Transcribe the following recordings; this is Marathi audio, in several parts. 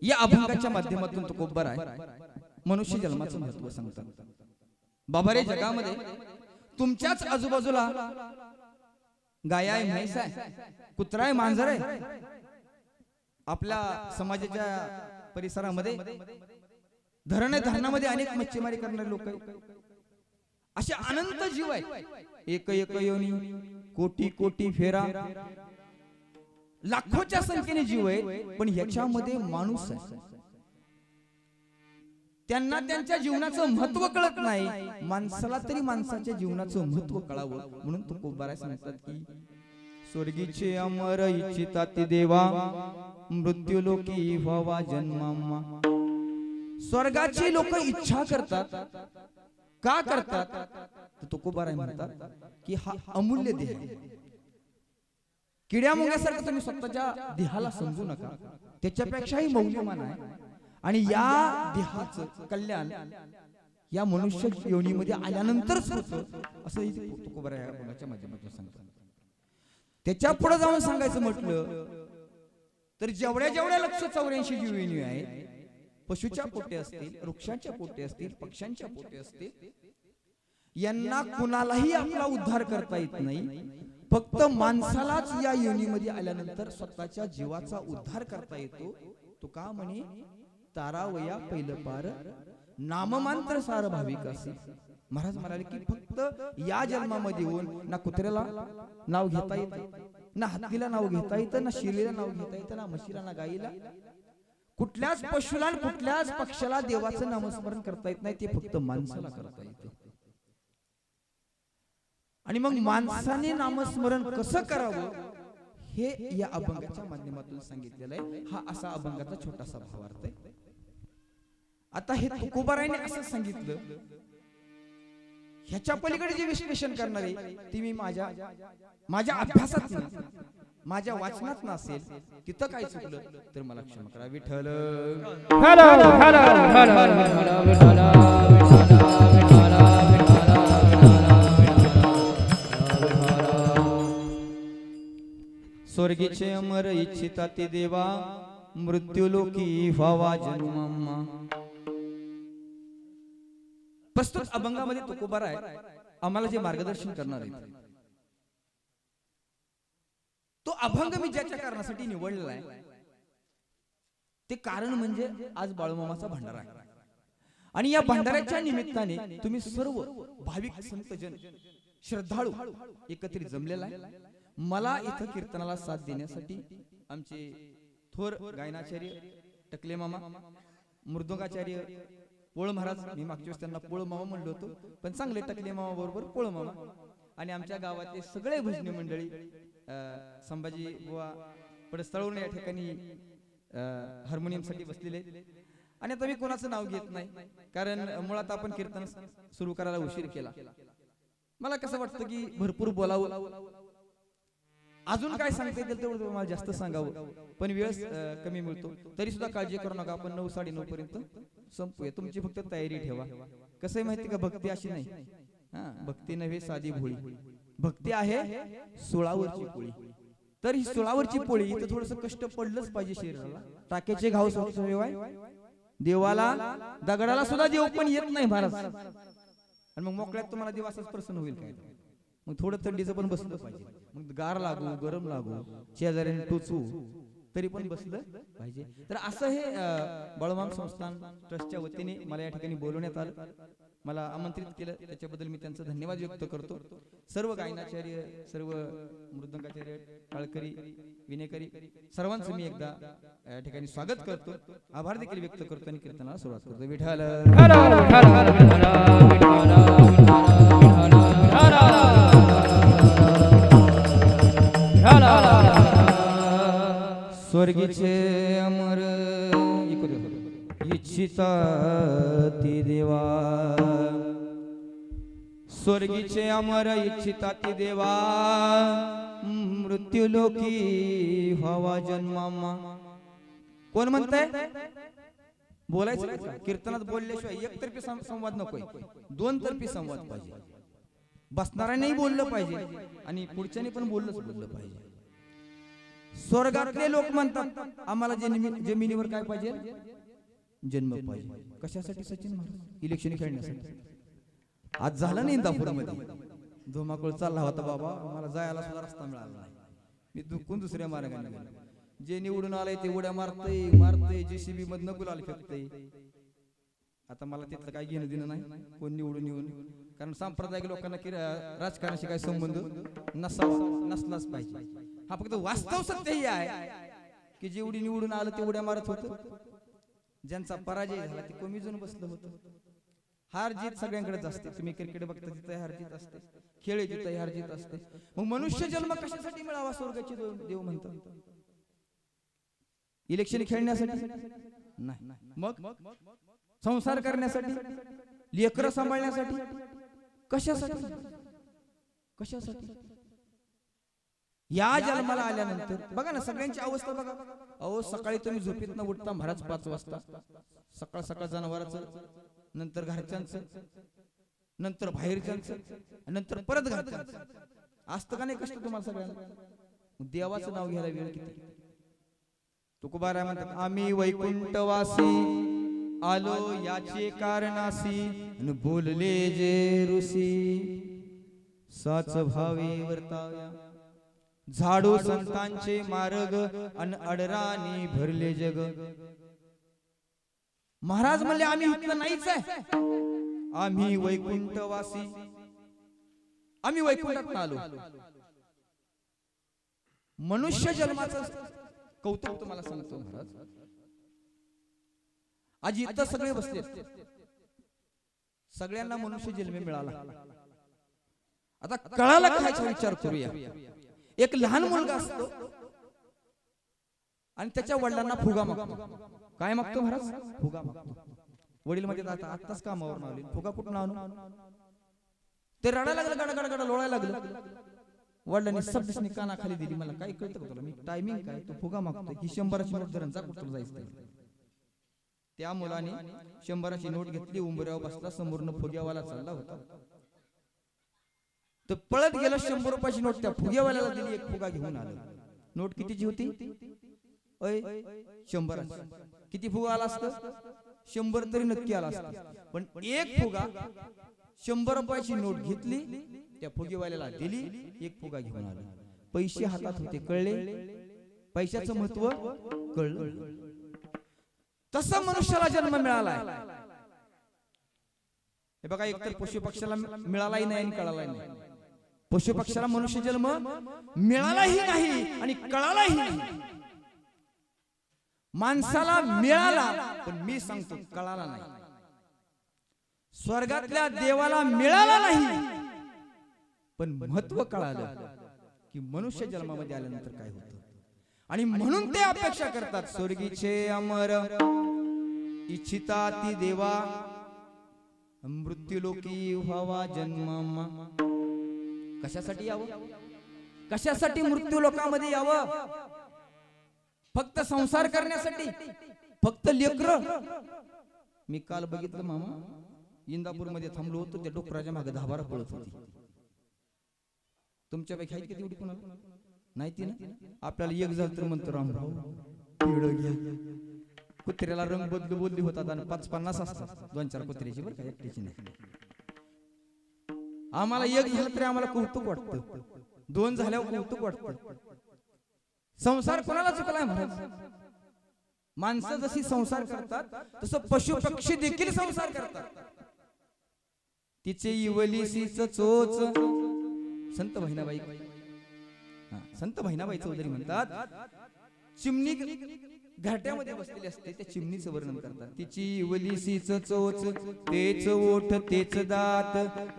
या अभंगाच्या माध्यमातून तुकोबर आहे मनुष्य जन्माचं महत्व सांगतात. बाबा रे, जगामध्ये तुमच्याच आजूबाजूला गाय आहे, म्हैस आहे, कुत्रा आहे, मांजर आहे. आपल्या समाजाच्या परिसरामध्ये धरणामध्ये अनेक मच्छीमारी करणारे लोक आहेत. असे अनंत जीव आहेत. एक एक योनी, कोटी कोटी फेरा, लाखोच्या संख्येने जीव आहेत. पण ह्याच्यामध्ये माणूस आहे. त्यांना त्यांच्या जीवनाचं महत्व कळत नाही. माणसाला तरी माणसाच्या जीवनाचं महत्व कळावं म्हणून तुकोबाराय सांगतात की स्वर्गीचे अमर इच्छितात देवा, मृत्यू लोकी व्हावा जन्मामा. स्वर्गाची लोक इच्छा करतात. का करतात? तर तुकोबाराय म्हणतात की हा अमूल्य देह आहे. किड्या मुंग्यासारखं तुम्ही स्वतःच्या देहाला समजू नका, त्याच्यापेक्षाही मौल्यवान आहे. आणि या देहाचं कल्याण या मनुष्य योनीमध्ये आल्यानंतरच होतं असं तुकोबाराय या अभंगाच्या माध्यमातून सांगतात. त्याच्या पुढे जाऊन सांगायचं म्हटलं तर जेवढ्या जेवढ्या 184 जीवयोनी आहेत, पशुच्या पोटे असतील, वृक्षांच्या पोटे असतील, पक्ष्यांच्या पोटे असतील, यांना कुणालाही आपला उद्धार करता येत नाही. फक्त माणसालाच या योनीमध्ये आल्यानंतर स्वतःच्या जीवाचा उद्धार करता येतो. तो का म्हणे तारावया पहिलं पार, नाममांत्र सार भाविक असे. महाराज म्हणाले की फक्त या जन्मामध्ये येऊन ना कुत्र्याला नाव घेता येतं, ना हत्तीला नाव घेता येतं, ना शिरीला नाव घेता येतं, ना म्हशीला, ना गाईला, कुठल्याच पशुला, कुठल्याच पक्षाला देवाचं नामस्मरण करता येत नाही. ते फक्त माणसाला करता येतं. आणि मग माणसाने नामस्मरण कसं करावं हे या अभंगाच्या माध्यमातून सांगितलेलं आहे. हा असा अभंगाचा छोटासा भावार्थ आहे. आता हे तुकोबारायने असं सांगितलं, ह्याच्या पलीकडे जे विश्लेषण करणार आहे ती मी माझ्या अभ्यासात नाही, माझ्या वाचनात नसेल. तिथं काय चुकलं तर मला क्षमा करा. विठ्ठल स्वर्गीचे अमर इच्छिता ते देवा, मृत्यू लोकी व्हावा जन्मामा. प्रस्तुत अभंगामध्ये तुकोबाराय आम्हाला जे मार्गदर्शन करणार आहे, तो अभंग मी ज्याच्या कारणासाठी निवडलेला आहे ते कारण म्हणजे आज बाळूमामाचा भंडारा आहे. आणि या भंडाऱ्याच्या निमित्ताने तुम्ही सर्व भाविक संतजन श्रद्धाळू एकत्रित जमलेला आहे. मला इथं कीर्तनाला साथ देण्यासाठी आमचे थोर गायनाचार्य टकले मामा, मृदुंगाचार्य पोळ महाराज, मी मागच्या वेळेस त्यांना पोळ मामा म्हणलो होतो, पण चांगले टकले मामा बरोबर पोळ मामा, आणि आमच्या गावातले सगळे भजनी मंडळी, संभाजी बुवा पडस्थळवरून या ठिकाणी हार्मोनियम साठी बसलेले. आणि आता मी कोणाचं नाव घेत नाही, कारण मुळात आपण कीर्तन सुरू करायला उशीर केला. मला कसं वाटतं की भरपूर बोलावं, अजून काय सांगता येईल तेवढं मला जास्त सांगावं, पण वेळ कमी मिळतो. तरी सुद्धा काळजी करू नका, आपण 9 साडे 9 पर्यंत संपूया. तुमची फक्त तयारी ठेवा. कसं आहे माहिती का, भक्ती अशी नाही, भक्ती नव्हे साधी भोळी, भक्ती आहे सुळावरची पोळी. तर ही सुळावरची पोळी तर थोडस कष्ट पडलंच पाहिजे शरीराला. टाक्याचे घाव देवाला, दगडाला सुद्धा देव पण येत नाही महाराज. आणि मग मोकळ्यात तुम्हाला देव असाच प्रसन्न होईल काय? मग थोडं थंडीचं पण बसलं पाहिजे. मग गार लागू, गरम लागू, शेजाऱ्याने टोचू, तरी पण बसलं पाहिजे. तर असं हे बाळूमामा संस्थान ट्रस्टच्या वतीने मला या ठिकाणी बोलवण्यात आलं, मला आमंत्रित केलं, त्याच्याबद्दल मी त्यांचा धन्यवाद व्यक्त करतो. सर्व गायनाचार्य, सर्व मृदंगाचार्य, टाळकरी, विनेकरी सर्वांचं मी एकदा या ठिकाणी स्वागत करतो, आभार देखील व्यक्त करतो आणि कीर्तनाला सुरुवात करतो. विठ्ठल स्वर्गीचे अमर इच्छिता ती देवा, स्वर्गीचे अमर इच्छिता ती देवा, मृत्यू लोकी व्हावा जन्मामा. कोण म्हणताय? बोलायचं कीर्तनात बोलल्याशिवाय एकतर्फी संवाद नकोय, 2 तर्फी संवाद पाहिजे. बसणाऱ्यानेही बोललं पाहिजे आणि पुढच्याने पण बोललं पाहिजे. स्वर्गातले लोक म्हणतात आम्हाला जमिनीवर काय पाहिजे, जन्म पाहिजे. कशासाठी सचिन महाराज? इलेक्शन खेळण्यासाठी. आज झालं नाही इंदापूरमध्ये, धुमाकूळ चालला होता बाबा, मला जायला सुद्धा रस्ता मिळाला नाही. मी दुखून दुसऱ्या मार्गाने गेलो. जे निवडून आलंय ते उड्या मारतय JCB मधनं गुलाल फेकतय. आता मला तिथलं काही घेणं देणं नाही कोण निवडून येऊन, कारण सांप्रदायिक लोकांना राजकारणाशी काही संबंध नसलाच पाहिजे. हा फक्त वास्तव सत्य हे आहे की जेवढी निवडून आलं ते उड्या मारत होतं, ज्यांचा पराजय झाला ते कमी जण बसलं होतं. हार जीत सगळ्यांकडेच असते. तुम्ही क्रिकेट बघता तिथं हार जीत असते, खेळ तिथं हार जीत असते. मग मनुष्य जन्म कशासाठी मिळावा स्वर्गाचे देव म्हणतात? इलेक्शन खेळण्यासाठी नाही, मग संसार करण्यासाठी, लेकरं सांभाळण्यासाठी, कशासाठी? कशासाठी? या जन्माला आल्यानंतर बघा ना सगळ्यांची अवस्था बघा. अहो सकाळी तुम्ही झोपेतनं उठता महाराज 5 वाजता, सकाळ सकाळ जनावरांचं, नंतर घरच्यांचं, नंतर बाहेरच्यांचं, नंतर परत घरच्यांचं. असतं का नाही कष्ट तुम्हाला सगळ्यांना? देवाचं नाव घ्यायला वेळ किती? तुकोबाराय म्हणतात आम्ही वैकुंठवासी आलो याचे कारणासी, न बोलले जे ऋषी साच भावे वर्ताव्या. झाडू संतांचे मार्ग अन अडरानी भरले जग. महाराज म्हणले आम्ही इथलं नाहीच आहे, आम्ही वैकुंठवासी, आम्ही वैकुंठात आलो. मनुष्य जन्माचं कौतुक तुम्हाला सांगतो महाराज. आज इथं सगळे बसले, सगळ्यांना मनुष्य जन्म मिळाला. आता कळाला खायचा विचार करूया. एक लहान मुलगा असतो आणि त्याच्या वडिलांना फुगा मागतो. काय मागतो महाराज? फुगा मागतो. वडील म्हणजे आताच कामावर आले, फुगा कुठून आणू? ते रडायला लागलं, गडगड लोळायला लागलं. वडिलांनी सबदिसनी कानाखाली दिली, मला काय कळतं का तुला? मी टायमिंग काय, तो फुगा मागतो की 100ची नोट धरण जा कुठं जायचं. त्या मुलाने 100ची नोट घेतली, उंबऱ्यावर बसला, समोरनं फुग्यावाला चालला होता. तर पळत गेला, 100 रुपयाची नोट त्या फुग्यावाल्याला दिली, एक फुगा घेऊन आला. नोट कितीची होती? 100ची. किती फुगा आला असतं? 100 तरी नक्की आला असतं. पण एक फुगा 100 रुपयाची नोट घेतली, त्या फुगेवाल्याला दिली, एक फुगा घेऊन आला. पैसे हातात होते, कळले? पैशाचं महत्व कळलं. तसा मनुष्याला जन्म मिळालाय. हे बघा, एकतर पशु पक्षाला मिळालाही नाही आणि कळालाही नाही. पशु पक्षाला मनुष्य जन्म मिळालाही नाही आणि कळालाही नाही. माणसाला मिळाला, पण मी सांगतो कळाला नाही. स्वर्गातल्या देवाला मिळाला नाही, पण महत्व कळालं की मनुष्य जन्मामध्ये आल्यानंतर काय होतं. आणि म्हणून ते अपेक्षा करतात, स्वर्गीचे अमर इच्छिता ती देवा, मृत्यूलोकी व्हावा जन्म. कशासाठी यावं? कशासाठी मृत्यू लोकांमध्ये यावं? फक्त संसार करण्यासाठी? फक्त लेकरं? मी काल बघितलं मामा, इंदापूर मध्ये थांबलो होतो, त्या डोकराच्या मागे 10-12 पळत होती. तुमच्यापैकी आहेत किती एवढी? कोणाला नाही ती ना? आपल्याला एक झालं तर म्हणतो रामभाऊ पिढ घ्या. कुत्र्याला रंग बदली होतात आणि 5-50 असतात, 2-4 कुत्र्याची बरं का, एकटीची नाही. आम्हाला एक झालं तरी आम्हाला कौतुक वाटतं, 2 झाल्यावर कौतुक वाटतं. संसार कोणाला चुकलाय महाराज? माणसं जशी संसार करतात तसं पशु पक्षी देखील संसार करतात. तिचे इवलीसीच चोच. संत बहिणाबाई, संत बहिणाबाई चौधरी म्हणतात, चिमणी घाट्यामध्ये बसलेली असते, त्या चिमणीचं वर्णन करतात. तिची इवलीसीच चोच, तेच ओठ तेच दात,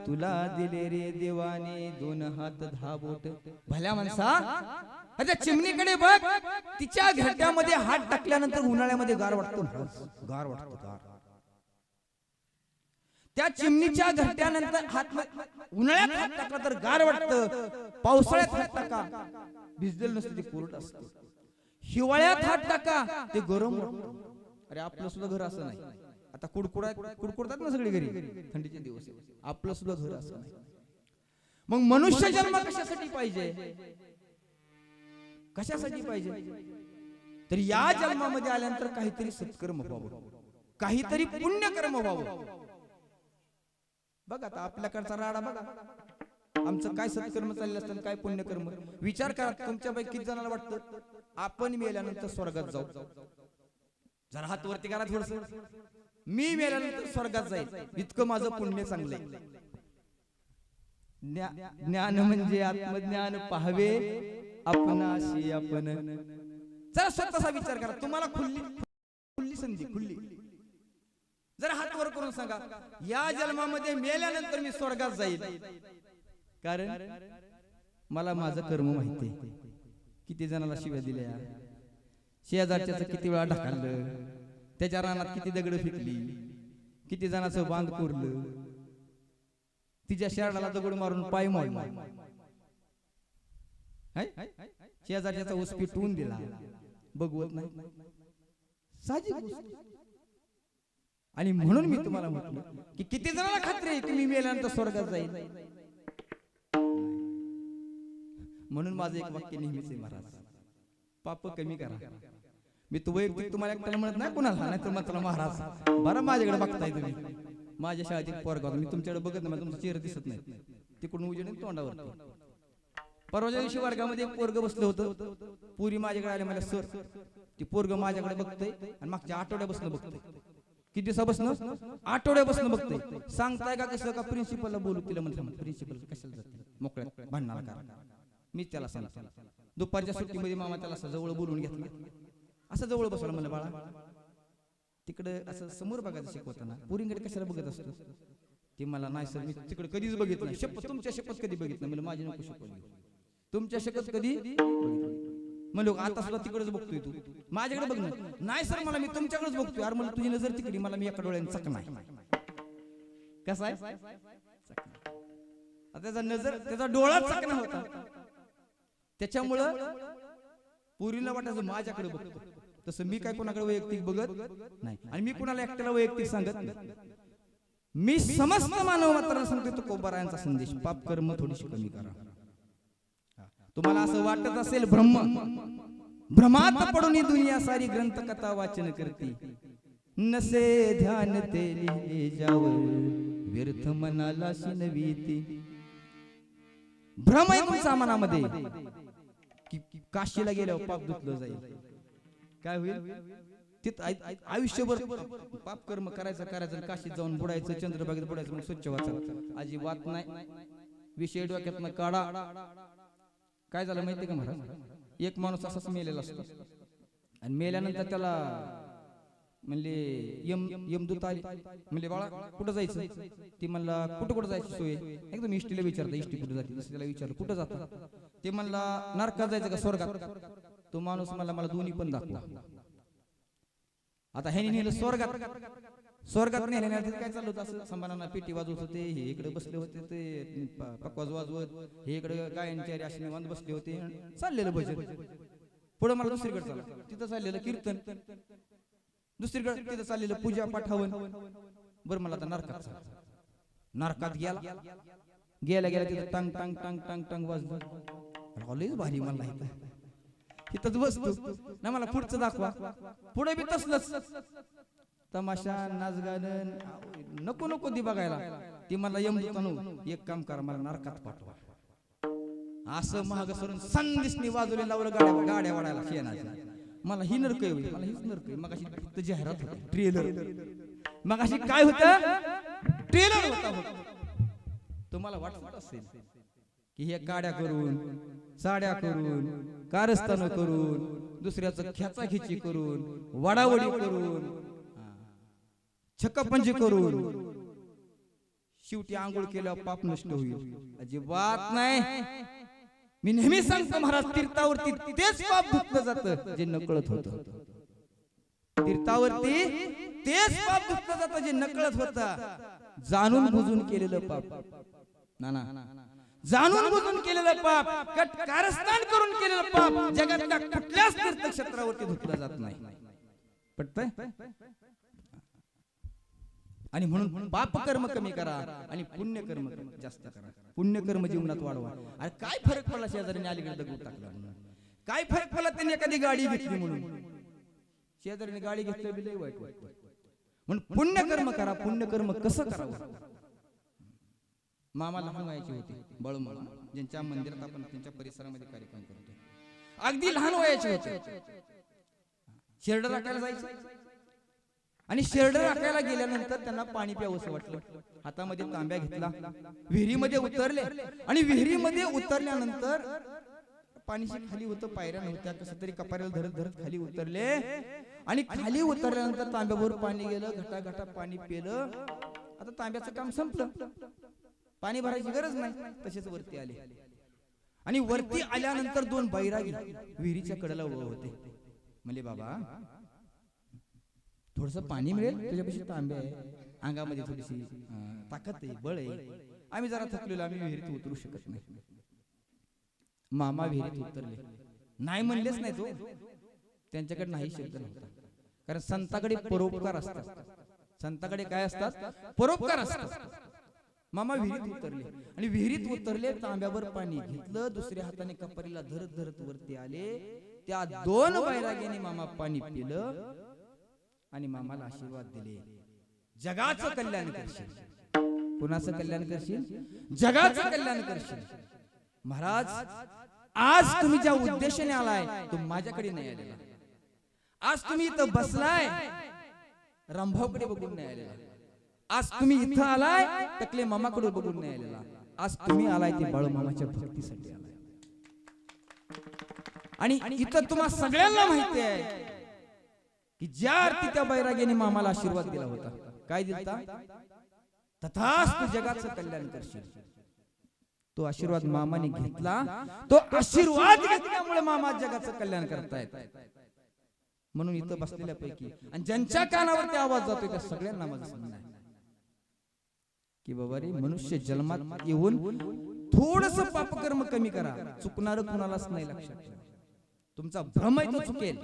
तुला दिले रे देवाने 2 हात 10 बोट. भल्या माणसा, त्या चिमणीकडे बघ, तिच्या घाट्यामध्ये हात टाकल्यानंतर उन्हाळ्यामध्ये गार वाटतो, गार वाटतो, गार. त्या चिमणीच्या घरट्यानंतर उन्हाळ्यात हात टाकला तर गार वाटतं, पावसाळ्यात हात टाका भिजलेलं नसतं ते कोरड असतं, हिवाळ्यात हात टाका ते गरम वाटतं. अरे आपलं सुद्धा घर असं नाही. आता कुडकुडतात ना सगळी घरी थंडीचे दिवस, आपलं सुद्धा घर असं नाही. मग मनुष्य जन्म कशासाठी पाहिजे? कशासाठी पाहिजे? तर या जन्मामध्ये आल्यानंतर काहीतरी सत्कर्म व्हावं, काहीतरी पुण्यकर्म व्हावं. बघा आता आपल्याकडचा राडा बघा, आमचं काय सत्कर्म चाललं असतं, काय पुण्यकर्म. विचार करा, तुमच्यापैकी किती जणांना वाटतं आपण मेल्यानंतर स्वर्गात जाऊ? जरा हात वरती करा थोडस. मी मेल्यानंतर स्वर्गात जाईल, इतकं माझं पुण्य चांगलंय. ज्ञान म्हणजे आत्मज्ञान पाहावे आपणाशी आपण. जरा स्वतःचा विचार करा. तुम्हाला खुल्ली संधी, खुल्ली. जरा हात वर करून सांगा, या जन्मामध्ये मेल्यानंतर मी स्वर्गात जाईल. कारण मला माझं कर्म माहिती आहे. किती जणाला शिव्या दिल्या, शेजारच्याच किती वेळा ढकललं, त्याच्या रानात किती दगड फेकली, किती जणांचं बांध कोरलं, तिच्या शेरडाला दगड मारून पाय मोडला, शेजारच्याचा ऊस पिटवून दिला, बघवत नाही. साहजिक गोष्ट. आणि म्हणून मी तुम्हाला म्हटलं की किती जणांना खात्री आहे तुम्ही मेल्यानंतर स्वर्गात जाईल. म्हणून माझं एक वाक्य नेहमीच आहे, महाराज पाप कमी करा. मी तू वैयक्तिक तुम्हाला एकट्याला म्हणत नाही, कोणाला नाही तर म्हटलं महाराज बरं माझ्याकडे बघताय तुम्ही. माझ्या शाळेत एक पोरगा होता, मी तुमच्याकडे बघत नाही, तुमचा चेहरा दिसत नाही, तिकडून उजेड तोंडावरती. परवाच्या दिवशी वर्गामध्ये एक पोरग बसलं होतं, पुरी माझ्याकडे आले, मला सर ती पोरग माझ्याकडे बघतंय आणि मागच्या आठवड्यापासून बघतंय. किती दिवसापासून? आठवड्यापासून बघतंय. सांगताय का कसं का प्रिन्सिपलला बोलू? तिला म्हणलं प्रिन्सिपल कशाला जाते मोकळ्या भांडणाला का? मी त्याला सांगतो. दुपारच्या सुट्टीमध्ये मामा त्याला असं जवळ बोलून घेतलं, असं जवळ बसवलं. म्हणलं बाळा तिकडे असं समोर बघायचं शिकवताना पुरींकडे कशाला बघत असतो? ती मला नाही सर मी तिकडे कधीच बघितलं नाही. शपथ तुमच्या शपथ कधी बघितलं? म्हणलं माझी नको शिकवली, तुमच्या शपथ कधी म्हणलो आता सुद्धा तिकडेच बघतोय तू, माझ्याकडे बघ नाही सर मला मी तुमच्याकडेच बघतोय. अरे म्हणलं तुझी नजर तिकडे, मला मी एका डोळ्याने चक नाही. कसा आहे त्याचा नजर, त्याचा डोळा चकना होता. त्याच्यामुळं पुरीला वाटायचं माझ्याकडे बघतो, तसं मी काय कोणाकडे वैयक्तिक बघत नाही. आणि मी कोणाला एकट्याला वैयक्तिक सांगत नाही. मी समस्त मानव मात्र सांगतो तुकोबारायांचा संदेश, पाप कर्म थोडीशी कमी करा. तुम्हाला असं वाटत असेल भ्रमात पडून ही दुनिया सारी ग्रंथ कथा वाचन करती, नसे ध्यान ते लिहिले जावर व्यर्थ मनाला शिनवीती. भ्रम आहे तुमच्या मनामध्ये की काशीला गेल्यावर पाप धुतलं जाईल. काय होईल? तिथं आयुष्यभर पाप कर्म करायचं, काशीत जाऊन बुडायचं, चंद्रभागेत बुडायचं, मग स्वच्छ वाचायचं. अजिबात नाही. विषय डोक्यातनं काढा. काय झालं माहिती का महाराज? एक माणूस असाच मेलेला असतो आणि मेल्यानंतर त्याला म्हणले यमदूत आले, म्हणले बाळा कुठं जायचं? ती म्हणला कुठं जायची सोय? एकदम इष्टीला विचारता, इष्टी कुठं जाते? त्याला विचारलं कुठं जाता? ते म्हणला नरकात जायचं का स्वर्गात? तो माणूस मला दोन्ही पण दाखवा. आता ह्याने नेलं स्वर्गात नेल्यानंतर काय चाललं होतं? असं संभारांना पेटी वाजवत होते, हे इकडे बसले होते, ते पकवाज वाजवत, हे इकडे गायांच्या अशी निवांत बसले होते, चाललेलं भजन. पुढे मला दुसरीकडे चाललं, तिथं चाललेलं कीर्तन, दुसरीकडे तिथं चाललेलं पूजा पाठावन. बरं मला आता नरकात गेला तिथं टांग टांग टांग टांग टांग वाजलं. लयच भारी मला इथंच बसतो ना, मला पुढचं दाखवा. पुढे बी तसलंच तमाशा, नाच गाणं, नको दी बघायला. ती मला यमदूतानो एक काम करा, मला नरकात पाठवा. असं महाग सरून संदिसनी वाजवले लावलं गाड्या वाढायला शेणाच्या. मला ही नरक होईल, मला हीच नरक. मग अशी जाहिरात होती, ट्रेलर. मग अशी काय होतं? ट्रेलर होता. तुम्हाला वाटत असेल की हे काड्या करून, साड्या करून, कारस्थान करून, दुसऱ्याचं खेचाखिची करून, वडावडी करून, छक्कापंजी करून शेवटी आंघोळ केल्यावर पाप नष्ट होईल? अजिबात नाही. मी नेहमी सांगतो महाराज, तीर्थावरती तेच पाप धुतलं जातं जे नकळत होतं. तीर्थावरती तेच पाप धुतलं जातं जे नकळत होतं. जाणून बुजून केलेलं पाप ना, जाणून बुजून केलेलं पाप, कारस्थान करून केलेलं पाप जगातल्या कुठल्याच तीर्थक्षेत्रावरती धुतलं जात नाही. पटतंय? आणि म्हणून पाप कर्म कमी करा आणि पुण्य कर्म जास्त करा. पुण्य कर्म जीवनात वाढवा. अरे काय फरक पडला शेजारीने अलीकडे दगड टाकला? काय फरक पडला त्यांनी एखादी गाडी घेतली म्हणून? शेजारीने गाडी घेतली बी लय वाईट वाटतं. म्हणून पुण्यकर्म करा. पुण्यकर्म कसं करावं? मामा लहान वयाचे होते, बाळूमामा, ज्यांच्या मंदिरात आपण त्यांच्या परिसरामध्ये कार्यक्रम करतो. अगदी लहान वयाचे होते. शेरड राखायला जायचं आणि शेरड राखायला गेल्यानंतर त्यांना पाणी प्यावंसं वाटलं. हातामध्ये तांब्या घेतला, विहिरीमध्ये उतरले आणि विहिरीमध्ये उतरल्यानंतर पाणीशी खाली होतं, पायऱ्या नव्हत्या, कसं तरी कपाऱ्याला धरत धरत खाली उतरले आणि खाली उतरल्यानंतर तांब्याभर पाणी गेलं, घटाघटा पाणी पिलं. आता तांब्याचं काम संपलं, पाणी भरायची गरज नाही. तसेच वरती आले आणि वरती आल्यानंतर दोन बैरागी विहिरीच्या कडेला उभे होते. म्हणले, बाबा थोडस पाणी मिळेल? तुझ्यापाशी तांबे आहे, अंगामध्ये थोडीशी ताकद आहे, बळ आहे, आम्ही जरा थकलेलो, आम्ही विहिरीत उतरू शकत नाही. मामा विहिरीत उतरले, नाही म्हणलेच नाही. तो त्यांच्याकडे नाही शब्द नव्हता, कारण संताकडे परोपकार असतात. संताकडे काय असतात? परोपकार असतात. मामा विहिरीत उतरले आणि विहिरीत उतरले, तांब्यावर पाणी घेतलं, दुसऱ्या हाताने कपारीला धरत धरत वरती आले. त्या दोन बैराग्यांनी मामा पाणी पिलं आणि मामाला आशीर्वाद दिले, जगाचं कल्याण करशील. कुणाचं कल्याण करशील? जगाचं कल्याण करशील. महाराज, आज तुम्ही ज्या उद्देशाने आलाय तो माझ्याकडे नाही आलेला. आज तुम्ही इथं बसलाय, रंभावकडे बघून नाही आलेला. आज तुम्ही इथं आलाय, टकले मामाकडे बघून नाही आलेला. आज तुम्ही आलाय ते बाळूमामाच्या भक्तीसाठी आलाय. आणि इथं तुम्हा सगळ्यांना माहिती आहे की ज्या अर्थी त्या बैराग्याने मामाला आशीर्वाद दिला होता, काय दिलता? तथास्तु जगाचं कल्याण करशील. तो आशीर्वाद मामाने घेतला. तो आशीर्वाद घेतल्यामुळे मामा जगाचं कल्याण करतायत. म्हणून इथं बसलेल्या पैकी आणि ज्यांच्या कानावरती आवाज जातोय त्या सगळ्यांना माझं सांगणं आहे की बाबा रे, मनुष्य जन्मात येऊन थोडस पापकर्म कमी करा. चुकणार कुणालाच नाही, लक्षात ठेवा. तुमचा भ्रम आहे तो चुकेल,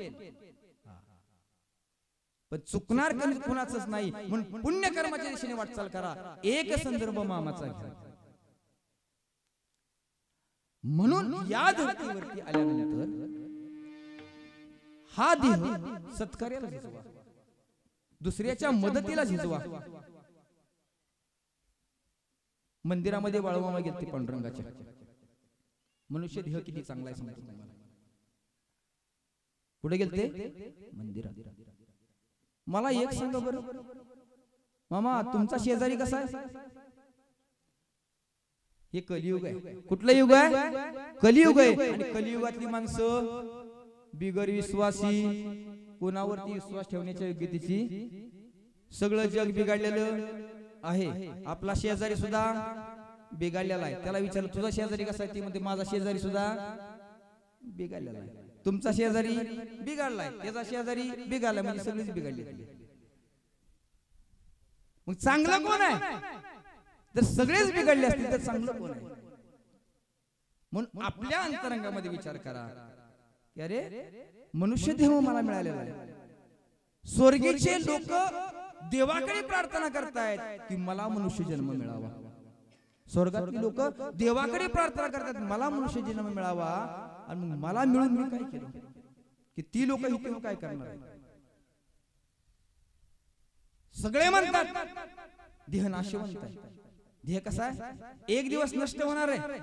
पण चुकणार कमी कुणाचंच नाही. म्हणून पुण्यकर्माच्या दिशेने वाटचाल करा. एक संदर्भ मामाचा घ्या. म्हणून या धर्तीवरती आल्यानंतर हा देह सत्कार्याला झिजवा, दुसऱ्याच्या मदतीला झिजवा. मंदिरामध्ये बाळूमामा गेलते पांडुरंगाच्या. मनुष्य देह किती चांगला आहे सांगतो तुम्हाला. कुठे गेलते? मंदिरात. मला एक सांगा बरं मामा, तुमचा शेजारी कसा आहे? हे कलियुग आहे. कुठलं युग आहे? कलियुग आहे. आणि कलियुगातली माणसं बिगर विश्वासी, कोणावरती विश्वास ठेवण्याच्या योग्यतेची, सगळं जग बिघडलेलं आहे. आपला शेजारी सुद्धा बिघडलेला आहे. त्याला विचारलं तुझा शेजारी कसा आहे? ती म्हणते माझा शेजारी सुद्धा बिघडलेला आहे. तुमचा शेजारी बिघडलाय, त्याचा शेजारी बिघडलाय, म्हणजे सगळीच बिघडली. मग चांगलं कोण आहे? जर सगळेच बिघडले असतील तर चांगलं कोण आहे? म्हणून आपल्या अंतरंगामध्ये विचार करा की अरे, मनुष्य देह मला मिळालेला आहे. स्वर्गीचे लोक देवाकडे प्रार्थना करतायत की मला मनुष्य जन्म मिळावा. स्वर्गातली लोक देवाकडे प्रार्थना करतात मला मनुष्य जन्म मिळावा. आणि मग मला मिळून मी काय केलं की ती लोक इथे येऊन काय करणार? सगळे म्हणतात देह नाशवंत आहे. देह कसा आहे? एक दिवस नष्ट होणार आहे.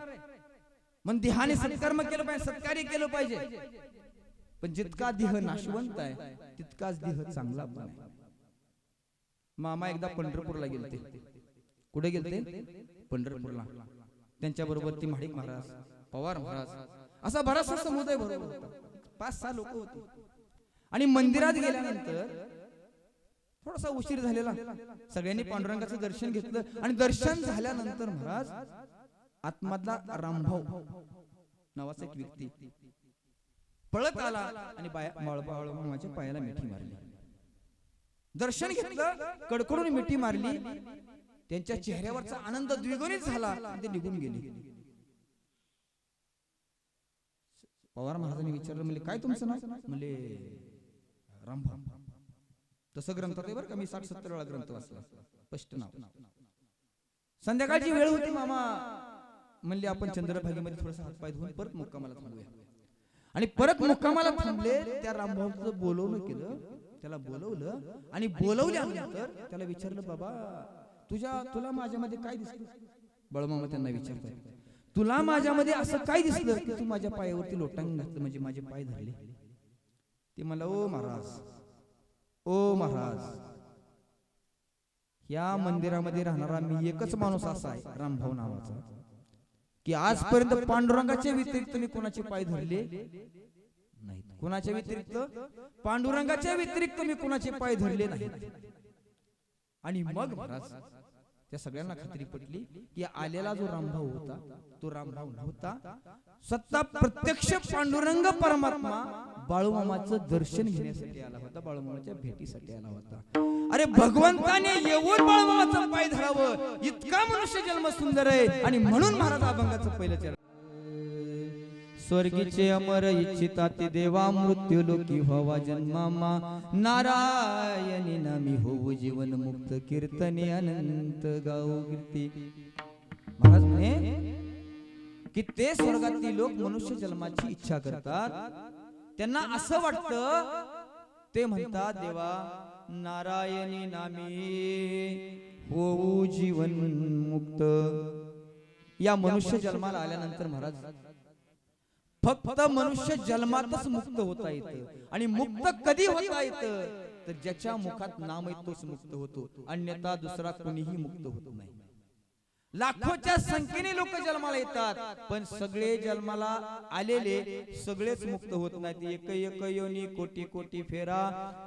मग देहाने सत्कर्म केलं पाहिजे, सत्कार्य केलं पाहिजे. पण जितका देह नाशवंत आहे तितकाच देह चांगला पण आहे. मामा एकदा पंढरपूरला गेलते. कुठे गेलते? पंढरपूरला. त्यांच्या बरोबर ती महाडिक महाराज, पवार महाराज, असा बराचसा समुदाय बरोबर होता. 5-6 लोक होते. आणि मंदिरात गेल्यानंतर थोडासा उशीर झालेला. सगळ्यांनी पांडुरंगाचं दर्शन घेतलं आणि दर्शन झाल्यानंतर महाराज आतमधला रामभाऊ नावाचा एक व्यक्ती पळत आला आणि बाळूमामाच्या पायाला मिठी मारली. दर्शन घेतलं, कडकडून मिठी मारली. त्यांच्या चेहऱ्यावरचा आनंद द्विगुणित झाला आणि ते निघून गेले. पवार महाराजांनी विचारलं, म्हणजे काय तुमचं नाव? म्हणजे रामभाऊ. तसं ग्रंथात आहे बरं का, मी 60-70 वेळा ग्रंथ वाचला. स्पष्ट नाव. संध्याकाळची वेळ होती. मामा म्हणले आपण चंद्रभागेमध्ये थोडासा हातपाय धुवून परत मुक्कामाला थांबूया. आणि परत मुक्कामाला थांबले. त्या रामभाऊचं बोलवणं केलं, त्याला बोलवलं आणि बोलवल्यानंतर त्याला विचारलं, बाबा तुला माझ्यामध्ये काय दिसलं? बाळूमामा त्यांना विचारतात, तुला माझ्यामध्ये असं काय दिसलं की तू माझ्या पायावरती लोटांग घातलं, म्हणजे माझे पाय धरले? ते मला, ओ महाराज, ओ महाराज, या मंदिरामध्ये राहणारा मी एकच माणूस असा आहे, रामभाऊ नावाचा, की आजपर्यंत पांडुरंगाच्या व्यतिरिक्त मी कोणाचे पाय धरले नाही. कोणाच्या व्यतिरिक्त? पांडुरंगाच्या व्यतिरिक्त मी कोणाचे पाय धरले नाही. आणि मग महाराज त्या सगळ्यांना खात्री पटली की आलेला जो रामभाऊ होता तो रामभाऊ नव्हता, सत्ता प्रत्यक्ष पांडुरंग परमात्मा बाळूमामाचं दर्शन घेण्यासाठी आला होता, बाळूमामाच्या भेटीसाठी आला होता. अरे भगवंताने येऊन बाळूमामाचा पाय धरावं, इतका मनुष्य जन्म सुंदर आहे. आणि म्हणून महाराज अभंगाचं पहिलं चरण, स्वर्गीचे अमर इच्छिता ते देवा, मृत्यू लोकी व्हावा जन्मामा, नारायणी नामी होऊ जीवन मुक्त, कीर्तने अनंत गाऊ कीर्ती. महाराज म्हणे की ते स्वर्गातील लोक मनुष्य जन्माची इच्छा करतात, त्यांना असं वाटतं, ते म्हणतात, देवा नारायणी नामी होऊ जीवन मुक्त. या मनुष्य जन्माला आल्यानंतर महाराज फक्त मनुष्य जन्मातच मुक्त होता येतं. आणि मुक्त कधी होता येतं? तर ज्याच्या मुखात नाम आहे तोच मुक्त होतो, अन्यथा दुसरा कोणीही मुक्त होत नाही. लाखोच्या संख्येने लोक जन्माला येतात, पण सगळे जन्माला आलेले सगळेच मुक्त होत नाहीत. एक एक योनी कोटी कोटी फेरा,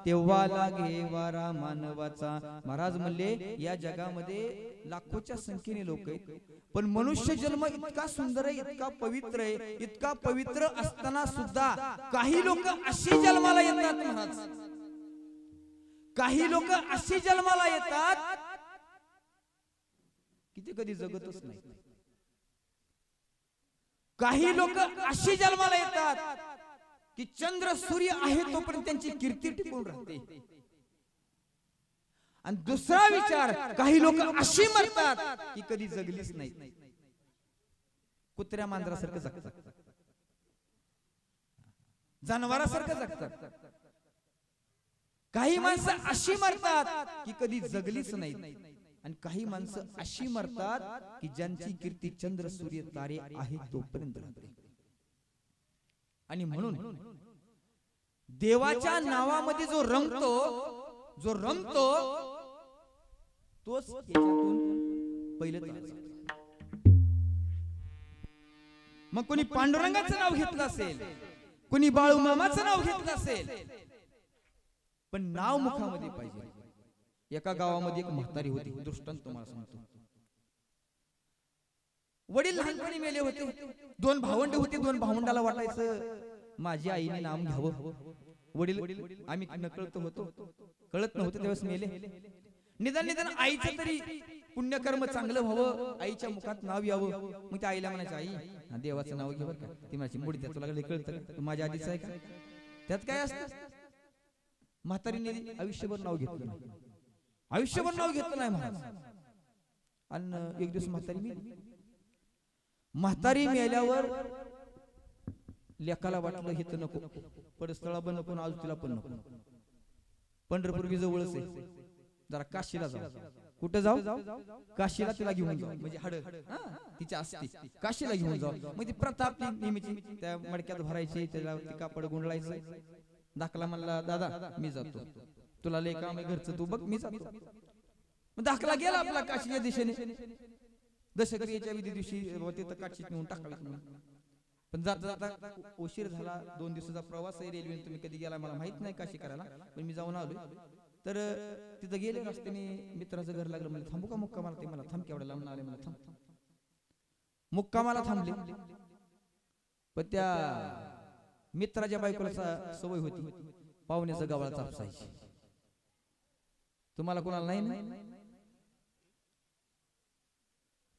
तेव्हा लागे वारा मानवाचा. महाराज म्हणले या जगामध्ये लाखोच्या संख्येने लोक आहेत, पण मनुष्य जन्म इतका सुंदर आहे, इतका पवित्र आहे, इतका पवित्र असताना सुद्धा काही लोक अशी जन्माला येतात महाराज, काही लोक अशी जन्माला येतात की ते कधी जगतच नाही. काही लोक अशी जन्माला येतात की चंद्र सूर्य आहे तोपर्यंत त्यांची कीर्ती टिकून राहते. आणि दुसरा विचार, काही लोक अशी मरतात की कधी जगलीच नाही, कुत्र्या मांजरासारखं जगतात, जनावरासारखं जगतात. काही माणसं अशी मरतात की कधी जगलीच नाही, आणि काही माणसं अशी मरतात की ज्यांची कीर्ती चंद्र सूर्य तारे आहे तोपर्यंत राहते. आणि म्हणून देवाच्या नावामध्ये जो रमतो तोच याच्यातून पहिलं. मग कोणी पांडुरंगाचं नाव घेतलं असेल, कोणी बाळूमामाचं नाव घेतलं असेल, पण नाव मुखामध्ये पाहिजे. एका गावामध्ये एक म्हातारी होती, दृष्टांत तुम्हाला सांगतो. वडील लहानपणी मेले होते, दोन भावंड होते, दोन भावंडाला वाटायचं माझी आईने नाम घ्यावं. वडील आम्ही नकळत होतो, कळत नव्हतं त्यावेळेस मेले. निदान आईचं तरी पुण्यकर्म चांगलं व्हावं, आईच्या मुखात नाव यावं. मग त्या आईला म्हणायचं, आई देवाचं नाव घे बरं का. ती म्हणायची, मुडी त्या तुला कळतं, तू माझ्या आधीच आहे का? त्यात काय असतं? म्हातारीने आयुष्यभर नाव घेतलं नाही, आयुष्यभर नाव घेतलं नाही महाराज. आणि एक दिवस म्हातारी मेल्यावर लेकाला वाटलं हे तर नको, परस्थळा पण नको, आज तिला पण नको, पंढरपूर बी जवळच आहे, जरा काशीला जाऊ. कुठे जाऊ? काशीला तिला घेऊन जाऊ, म्हणजे हाड तिच्या असते, काशीला घेऊन जाऊ. मग ती प्रताप नेहमीची त्या मडक्यात भरायची, त्याला ती कापड गुंडळायचं. दाखला म्हणला, दादा मी जातो, तुला लय काम आहे घरचं, तू बघ मी जातो. मग दाखला गेला आपला काशीच्या दिशेने. दशक्रियेच्या विधी दिवशी तिथं काशीत नेऊन टाकायचं. पण जाता जाता उशीर झाला, 2 दिवसाचा प्रवास आहे रेल्वेने. तुम्ही कधी गेला मला माहित नाही काशी करायला, पण मी जाऊन आलोय. तर तिथं गेले रस्त्याने मित्राचं घर लागलं, मला थांबू का मुक्कामाला? ते मला थांब, केवढ्या लांब आले, मला थांब. मुक्कामाला थांबले, पण त्या मित्राच्या बायकोला सवय होती पाहुण्याचं गवाळा चापसायची. तुम्हाला कोणाला नाही?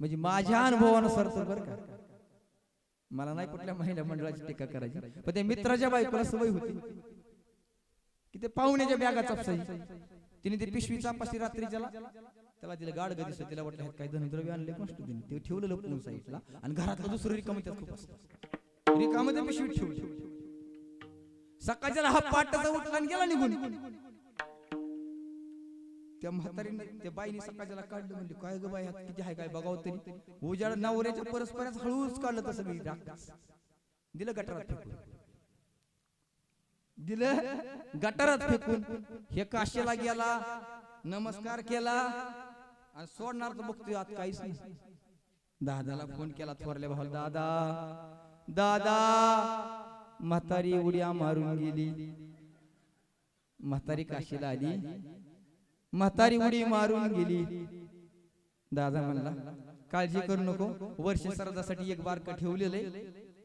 म्हणजे माझ्या अनुभवानुसार तर बरं का, मला नाही कुठल्या महिला मंडळाची टीका करायची, पण त्या मित्राच्या बायकोला सवय होती की ते पाहुण्याच्या बॅगा चापसायची. तिने ती पिशवी चापासली रात्री, त्याला तिला गाड गदी, तिला वाटलं काय धनद्रव्य आणले मस्त, ते ठेवलं लपवून साईडला. आणि घरातलं दुसरं रिकामं त्यात खूप असतं, रिकामं त्या पिशवीत ठेवलं. सकाळच्याला हा पाटाचा उठला आणि गेला निघून. त्या म्हातारीने त्या बाईने सकाळच्याला काढलं, म्हणजे काय ग बाई किती हाय काय बघावं तरी. उजाड नवऱ्याच्या परस्परच हळूच काढलं तसं मी दिलं गटारात फेकून. दिलं गटारात फेकून. हे काशीला गेला, नमस्कार केला आणि सोडणार तर बघतोय आत काहीच नाही. दादाला फोन केला थोरल्या भावाला, दादा दादा म्हातारी उड्या मारून गेली. म्हातारी काशीला आली, म्हातारी उडी मारून गेली. दादा म्हणला काळजी करू नको, वर्ष श्राद्धासाठी एक बारक ठेवलेले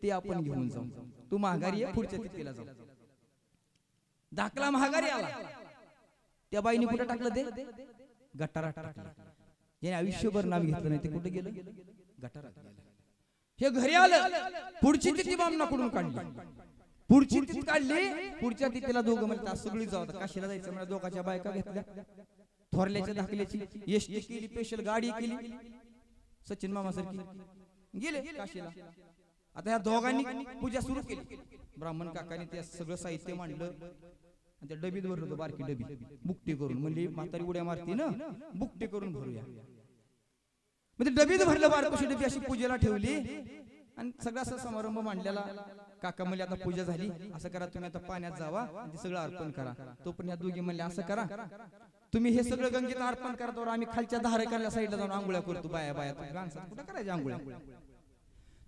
ते आपण घेऊन जाऊ. तू महागारी आहे, पुढच्या तिथीला जाऊ. धाकला महागारी आला. त्या बाईने कुठे टाकलं ते? गटारात टाकलं. याने आयुष्यभर नाव घेतलं नाही, ते कुठे गेलं? गटारात गेलं. हे घरी आलं, पुढची तिथी बामणाकडून काढली. पुढची तिथी काढली, पुढच्या तिथीला दोघं म्हणतात सगळी जाऊ, काशीला जायचं म्हणजे दोघाच्या बायका घेतल्या. थोरल्याच्या धाकल्याची एसटी केली, स्पेशल गाडी केली, सचिन मामा सारखी गेले काशीला. आता ह्या दोघांनी पूजा सुरू केली. ब्राह्मण काकाने ते सगळं साहित्य मांडलं आणि त्या डबीत भरलं होतं, बारकी डबी बुकटी करून. म्हणजे म्हातारी उड्या मारती ना, बुकटी करून भरूया. म्हणजे डबीत भरलं बारकोशी डबी, अशी पूजेला ठेवली आणि सगळा असा समारंभ मांडलेला. काका म्हणले आता पूजा झाली, असं करा तुम्ही आता पाण्यात जावा आणि ते सगळं अर्पण करा. तो पण या दोघी म्हणले असं करा तुम्ही हे सगळं गंगेत अर्पण करा, तर आम्ही खालच्या धारकाल्या साईडला जाऊन आंघोळ्या करतो. बाया बाया कुठं करायच्या आंघोळ्या?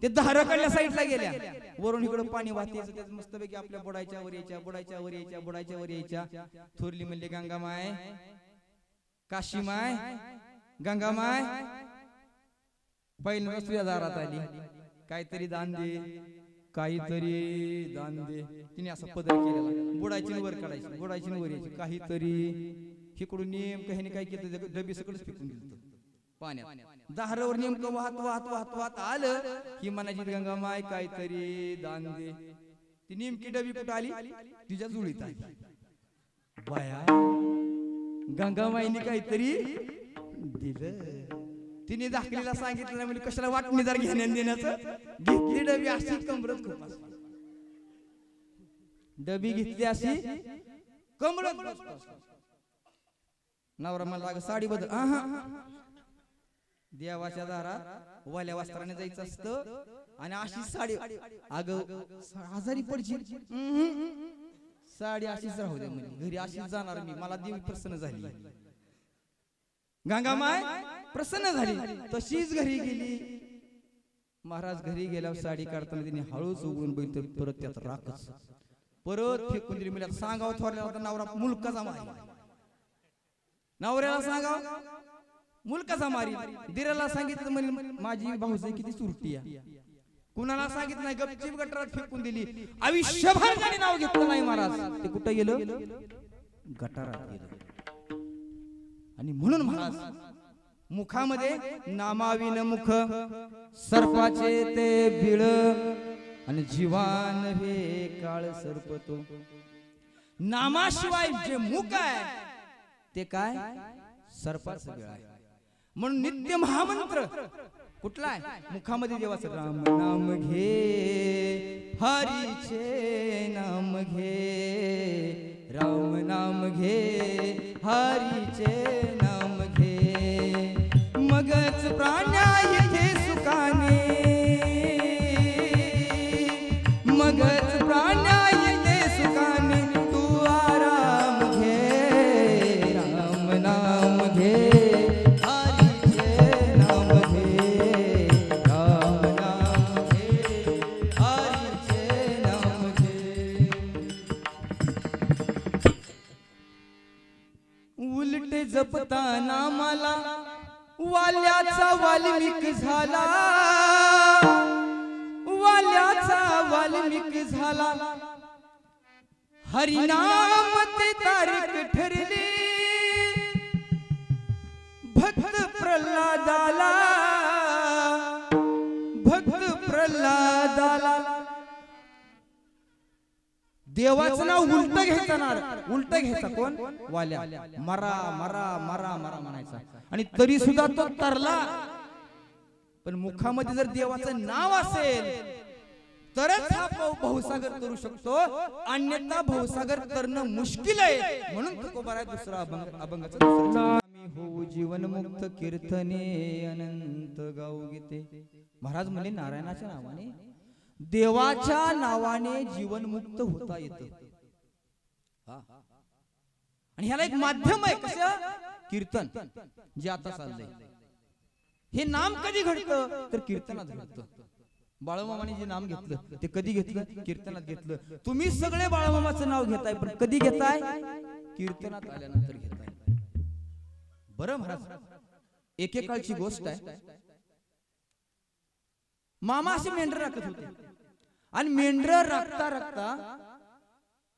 ते धारकाल्या साईडला गेल्या. वरून इकडं पाणी वाहते, त्याच मस्तपैकी आपल्या बुडायच्या वर यायच्या, बुडायच्या वर यायच्या, बुडायच्या वर यायच्या. थोरली म्हणले गंगामाय, काशीमाय, गंगामाय. पहिल्यांदा तुझ्या दारात आली, काहीतरी दान दे, काहीतरी दान दे. तिने असा पदर केलेला, बुडायची वर काढायची, बुडायची वर यायची, काहीतरी. इकडून नेमकं ह्याने काय केलं, डबी सगळंच फेकून दिलं पाण्यात. दारावर नेमकं वाहत वाहत वाहत वाहत आलं की म्हणायची गंगामाय काहीतरी दान दे. ती नेमकी डबी कुठं आली? तिच्या जुळीत आली. बाया गंगामाईने काहीतरी दिलं. तिने दाखलीला सांगितलं म्हणजे कशाला वाटणीदार घेण्या देण्याचं. घेतली डबी अशी कमरत खूप, डबी घेतली अशी कमरत. नवरा मला साडी बदल, देवाच्या दारात वाल्या वस्त्राने जायचं असतं आणि अशी साडी. अगं आजारी पडशील, साडी अशीच राहू दे म्हणजे, घरी अशीच जाणार मी, मला देवी प्रसन्न झाली. गंगामाय प्रसन्न झाली, तशीच घरी गेली. महाराज घरी गेल्यावर साडी काढताना तिने हळूच उघडून बघितलं, परत त्यात राखच परत फेकून दिली. म्हणजे सांगावं थोरल्या होता नवरा मुलकाचा मारी, नवऱ्याला सांगाव मुलकाचा मारी. दिराला सांगितलं म्हणे माझी भाऊजाई किती सुरटी आहे. कुणाला सांगितलं नाही, गपचीप गटारात फेकून दिली. आयुष्यभर त्याने नाव घेतलं नाही महाराज. ते कुठं गेलं? गटारात गेलं. आणि म्हणून महाराज मुखामध्ये नामाविन मुख सर्पाचे ते बिळ आणि जीवान हे काळ सर्पतो. नामाशिवाय जे मुख आहे ते काय? सर्पाचं बिळ आहे. म्हणून नित्य महामंत्र कुठला आहे? मुखामध्ये देवाचं राम नाम घे, हरीचे नाम घे, राम नाम घे, हरीचे नाम घे. मगच प्राण्या येथे सुखाने, मगच प्राण्या येथे सुखाने, तू आराम घे, राम नाम घे, हरीचे नाम घे, राम नाम घे, हरीचे नाम घे. उलटे जपता नामाला वाल्याचा वाल्मिक झाला, वाल्याचा वाल्मिक झाला. हरिनाम ते तारीख ठरली, भक्त प्रल्हादाला, भक्त प्रल्हादाला. देवाचं नाव उलट घ्यायचं ना, उलट घ्यायचा कोण? वाल्या. मरा मरा मरा मरा म्हणायचा. आणि तरी सुद्धा तो तरला. पण मुखामध्ये जर देवाचं नाव असेल तरच हा भाऊसागर करू शकतो, अन्यथा भाऊसागर करणं मुश्किल आहे. म्हणून तुकोबाराय दुसरा अभंगाचं दुसरं मी होऊ जीवन मुक्त कीर्तने अनंत गाऊ गीते. महाराज म्हणले नारायणाच्या नावाने, देवाच्या नावाने जीवन मुक्त होता येतं. आणि ह्याला एक माध्यम आहे, कसं? कीर्तन, जे आता चाललंय. हे नाम कधी घडतं तर कीर्तनात घडतं. बाळूमामाने जे नाम घेतलं ते कधी घेतलं? कीर्तनात घेतलं. तुम्ही सगळे बाळूमामाचं नाव घेताय, पण कधी घेताय? कीर्तनात आल्यानंतर घेताय. बरं महाराज, एकेकाळची गोष्ट आहे. मामा असे मेंढर राखत होते, आणि मेंढर राखता राखता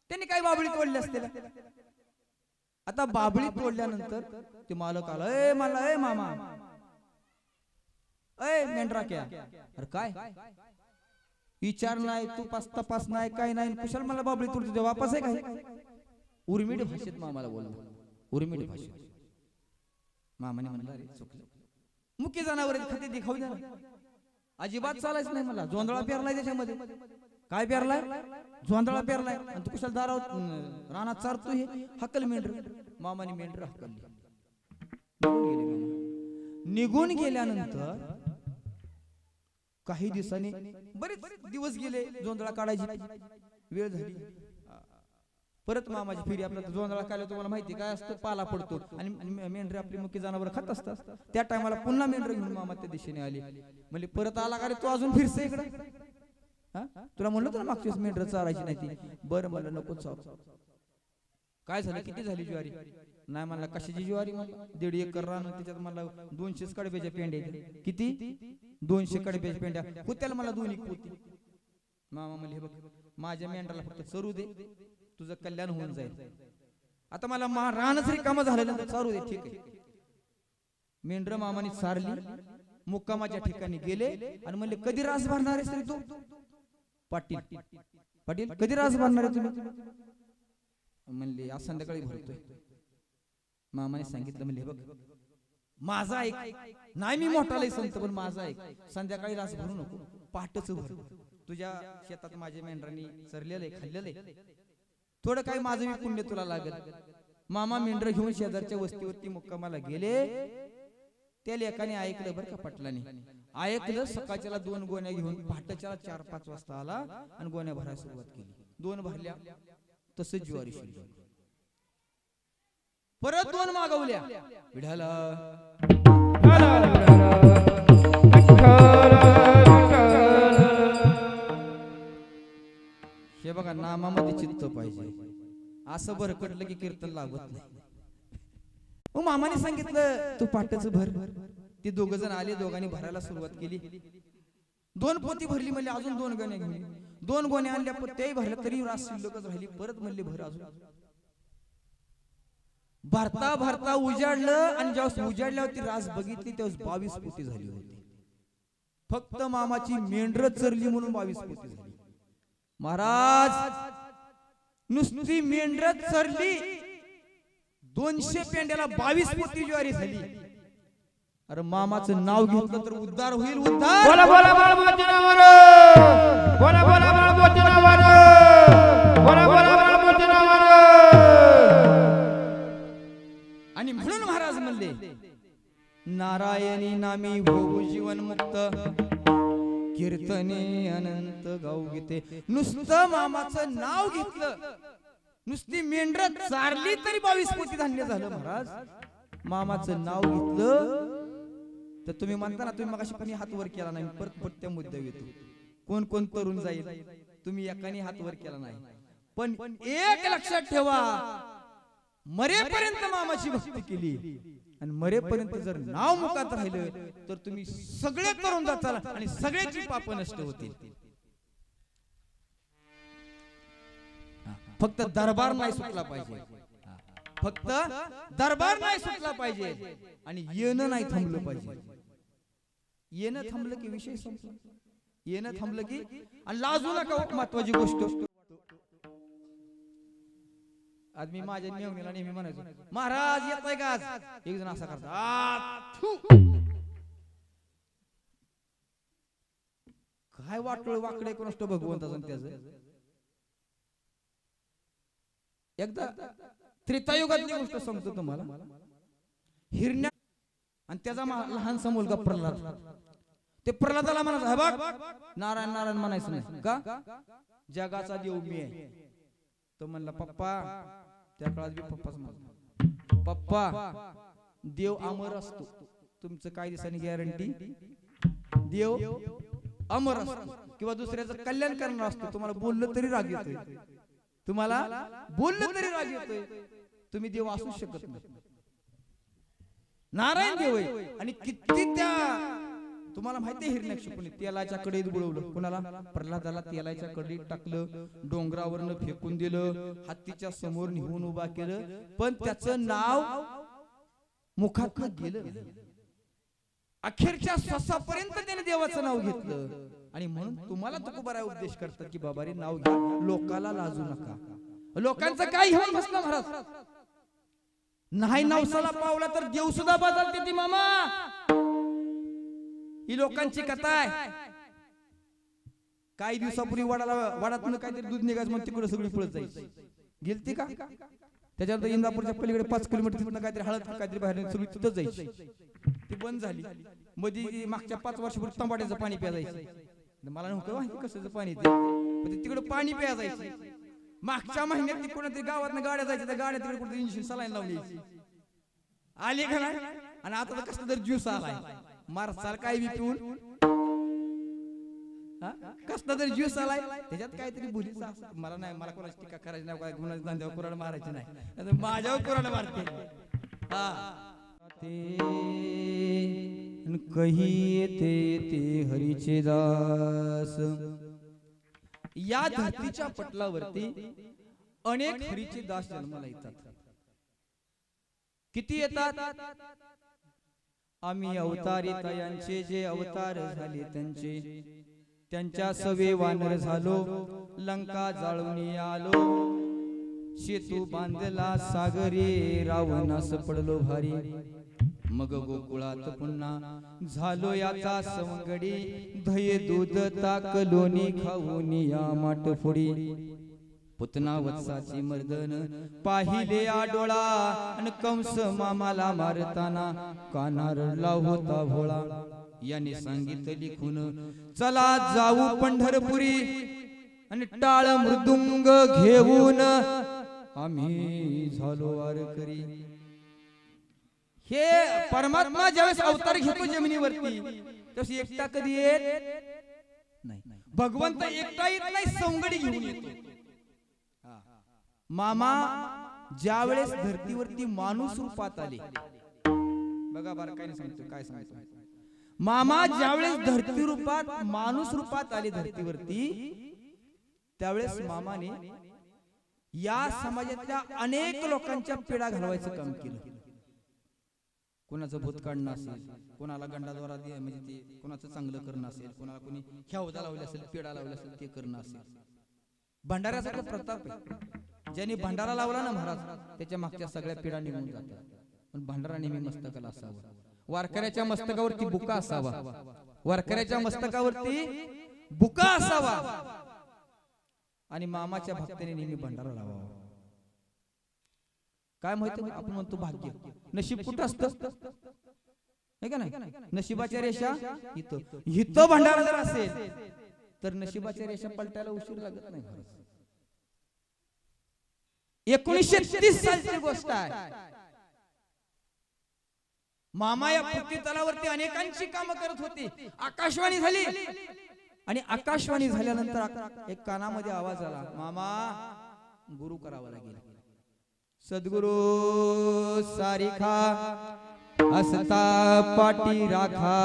त्यांनी काही बाबळी तोडली असतील. आता बाबळी तोडल्यानंतर ते मालक आला, ए मला, ए मामा, ए मेंढरा क्या? अरे काय विचार नाही, तू तपास नाही, काय नाही, कुशल मला बाबळी तोडते वापस आहे काय? उर्मिडी भाषेत मामाला बोललो, उर्मिडी भाषेत. मामाने म्हणलं, अरे चुकलं, मुख्य जनावर खाते दिखाऊ द्या, अजिबात चालायच नाही मला. जोंधळा पेरलाय त्याच्यामध्ये. काय पेरलाय? जोंधळा पेरलाय. आणि तू कुशल दारावर रानात चारतो, हे हक्कल मेंढर. मामाने मेंढर हक्कलली, निघून गेल्यानंतर काही दिवसांनी, बरेच दिवस गेले, जोंधळा काढायची वेळ झाली. परत मामाची फेरी. आपला जोंधळा काढला तुम्हाला माहिती काय असतं? पाला पडतो, आणि मेंढरे आपली मुख्य जनावर खात असतात. त्या टायमाला पुन्हा मेंढर घेऊन मामा त्या दिशेने आली. म्हणजे परत आला का रे तू अजून फिरसे इकडे? तुला म्हणलं तर मागच्या मेंढर चारायची नाही ती. बरं म्हणलं नको चाव. काय झालं? किती झाली ज्वारी? नाही म्हणला. कशाची ज्वारी? म्हणला 1.5 एकर रान, त्याच्यात मला 200 कडब्याच्या पेंड्या. किती? 200 कडब्याच्या पेंड्या होत्याला मला 2 पोती. मामा म्हणले, बघ माझ्या मेंढराला फक्त चरू दे, तुझं कल्याण होऊन जाईल. आता मला रानच रिकामं झालेलं, चारू दे. ठीक आहे. मेंढर मामाने चारली, मुक्कामाच्या ठिकाणी गेले, आणि म्हणले, कधी रास भरणार आहेस रे तू? पाटील, पाटील कधी रास भरणार आहे तुम्ही? म्हणले, आज संध्याकाळी भरतोय. मामाने सांगितलं, म्हणले, बघ माझा ऐक, नाही मी मोठा लय संत, पण माझा ऐक, संध्याकाळी रास भरू नको, पहाटच भर. तुझ्या शेतात माझ्या मेंढरांनी चरलेलं आहे, खाल्लेलं आहे, थोडं काय माझं मी पुण्य तुला लागेल. मामा मेंढर घेऊन शेजारच्या वस्तीवरती मुक्कामाला गेले. त्या लेकाने ऐकलं बरं का, पाटलाने ऐकलं. सकाळच्याला 2 गोण्या घेऊन पहाटेच्याला 4-5 वाजता आला, आणि गोण्या भरायला सुरुवात केली. 2 भरल्या, तसंच ज्वारी शिरली. परत 2 मागवल्या. विढाला हे बघा, नामामध्ये चित्त पाहिजे. असं भरकटलं की कीर्तन लागत नाही. मग मामाने सांगितलं, तू पाटाचं भर. ते 2 जण आले, दोघांनी भरायला सुरुवात केली. 2 पोती भरली, म्हणले अजून 2 गोण्या घेऊन. 2 गोण्या आणल्या, पण तेही भरल्या तरी रास शिल्लकच राहिली. परत म्हणले, भर अजून. भरता भरता उजाडलं, आणि जेव्हा उजाडल्यावरती रास बघितली तेव्हा 22 पोती झाली होती. फक्त मामाची मेंढर चरली म्हणून 22 पोती झाली. महाराज, नुसती मेंढर चरली, 200 पेंड्याला 22 पोती ज्वारी झाली. अरे मामाचं नाव घेतलं तर उद्धार होईल. उद्धार. बोला बोला बाळमोच्या नावावर, बोला बोला बाळमोच्या नावावर, बोला बोला बाळमोच्या नावावर. आणि म्हणून महाराज म्हणले, नारायणी नामी होऊ जीवन मुक्त, कीर्तने अनंत गाऊ गीते. नुसतं मामाचं नाव घेतलं, नुसती मेंढर चारली तरी 22 पोती धान्य झालं. महाराज, मामाचं नाव घेतलं तर तुम्ही म्हणता ना, तुम्ही मगाशी कोणी हात वर केला नाही, परत त्या मुद्द्यावर येतो. कोण कोण तरुण जाईल, तुम्ही एकाने हात वर केला नाही. पण एक लक्षात ठेवा, मरेपर्यंत मामाची भक्ती केली, आणि मरेपर्यंत जर नाव मुखात राहिलं तर तुम्ही सगळे तरुण जाताल, आणि सगळ्याची पाप नष्ट होतील. फक्त दरबार नाही सुटला पाहिजे, फक्त दरबार नाही सुटला पाहिजे, आणि येणं नाही थांबलं पाहिजे. येणं थांबलं की विषय संपला. येणं थांबलं की, आणि लाजू नका. महत्वाची गोष्ट, आज मी माझ्या नेहमीला नेहमी म्हणायचो, महाराज येतोय का? एक जण असा करता, काय वाटलं वाकडे कोण असतो भगवंताचं आणि त्याचं. एकदा त्रेतायुगातली गोष्ट सांगतो तुम्हाला. हिरण्या आणि त्याचा लहानसा मुलगा प्रल्हाद. ते प्रल्हादाला म्हणायचं, हे बघ नारायण नारायण म्हणायचं नाही का, जगाचा देव मी आहे. तो म्हणला पप्पा, त्या काळात बी पप्पाच म्हणला, पप्पा देव अमर असतो, तुमचं काय दिवसांनी गॅरंटी. देव अमर असतो किंवा दुसऱ्याचं कल्याण करणार असतो. तुम्हाला बोललं तरी राग येतोय, तुम्हाला बोललं तरी राग येतोय, तुम्ही देव असू शकत नाही. नारायण देव आहे. आणि किती त्या तुम्हाला माहिती आहे हिरण्याक्षपुने तेलाच्या कढईत बुडवलं. कुणाला? प्रल्हादाला तेलाच्या कढईत टाकलं, डोंगरावरनं फेकून दिलं, हत्तीच्या समोर निघून उभा केलं, पण त्याचं नाव मुखातनं गेलं. अखेरच्या श्वासापर्यंत त्याने देवाचं नाव घेतलं. आणि म्हणून तुम्हाला तुकोबाराय उपदेश करतात की बाबा रे नाव घ्या, लोकाला लाजू नका. लोकांचं काय घेऊन बसला महाराज. नाही नवसाला पावला तर देव सुद्धा बदलते ती मामा. ही लोकांची कथा आहे. काही दिवसापूर्वी वडातून काहीतरी दूध निघायचं मग तिकडे सगळी पळत जायची. गेलती का? त्याच्यानंतर इंदापूरच्या पलीकडे 5 किलोमीटर तिथून काहीतरी हळद काहीतरी बाहेर सगळी तिथं जायची. ती बंद झाली. मध्ये मागच्या 5 वर्षापूर्वी तांबाट्याचं पाणी प्या जायचं. मला नव्हतं माहिती कशाचं पाणी ते तिकडे पाणी प्या जायचं. मागच्या महिन्यात कोणतरी गावात गाड्या जायच्या, त्या गाड्या तिकडे कुठे इंजिन सलाईन लावली आली का नाही. आणि आता तर कसला तरी ज्यूस आलाय मारसाल काय बी पिऊन, कसला तरी ज्यूस आलाय त्याच्यात काहीतरी बोलीच. मला नाही, मला कोणाची टीका करायची नाही, काय गुन्हा नांद्यावर कुराड मारायची नाही, माझ्यावर कुराड मारते. कही येते ते हरीचे दास. या धरतीच्या पटलावरती अनेक हरीचे दास जन्माला येतात. किती येतात? आम्ही अवतारित यांचे जे अवतार झाले त्यांच्या सवे वानर झालो, लंका जाळून आलो, सेतू बांधला सागरी, रावणास पडलो भारी. मग गोकुळात पुन्हा झालो याचा सवंगडी, दही दूध ताक लोणी खाऊन या माटफोडी. पुतना वत्साची मर्दन पाहिले आडोळा, आणि कंस मामाला मारताना कानार होता भोळा. याने सांगितलं लिखून चला जाऊ पंढरपुरी, आणि टाळ मृदुंग घेऊन आम्ही झालो वारकरी. हे परमात्मा ज्यावेळेस अवतार घेतो जमिनीवरती त्यावेळेस एकटा कधी येत नाही. भगवंत एकटा येत नाही, सवंगडी घेऊन येतो. मामा ज्यावेळेस धरतीवरती माणूस रूपात आले, बघा बरं काय सांगतो, काय सांगतो. मामा ज्यावेळेस धरती रूपात माणूस रूपात आले धरतीवरती, त्यावेळेस मामाने या समाजातल्या अनेक लोकांच्या पिढा घालवायचं काम केलं. कोणाचं भूत काढणं असेल, कोणाला गंडाद्वारा म्हणजे ते कोणाचं चांगलं करणं असेल, कोणाला कोणी ह्यावदा लावले असेल, पिढा लावले असेल ते करणं असेल. भंडाऱ्याचा प्रताप आहे. ज्यांनी भंडारा लावला ना महाराज, त्याच्या मागच्या सगळ्या पिढा निघून जातात. पण भंडारा नेहमी मस्तकाला असावा, वारकऱ्याच्या मस्तकावरती बुका असावा, वारकऱ्याच्या मस्तकावरती बुका असावा. आणि मामाच्या भक्ताने नेहमी भंडारा लावावा. काय माहिती आपण म्हणतो भाग्य, नशीब कुठं असतं हे का नाही. नशिबाच्या रेषा इथं भंडारा जर असेल तर नशिबाच्या रेषा पलटायला उशीर लागत नाही. 1930 सालची गोष्ट आहे. मामा या पृथ्वी तलावरती अनेकांची कामं करत होती. आकाशवाणी झाली, आणि आकाशवाणी झाल्यानंतर एक कानामध्ये आवाज आला, मामा गुरु करावा लागेल. सद्गुरु सारिखा असता पाटी राखा,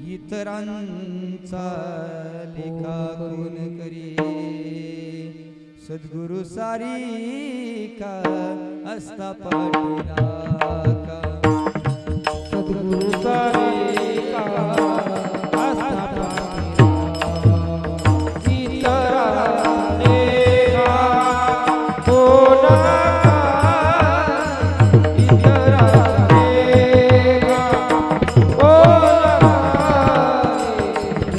इतरांचा लेखा कोण करी. सद्गुरु सारिखा असता पाटी राखा, सद्गुरु सारिखा असता पाटी राखा, इतरांचा लेखा कोण करी.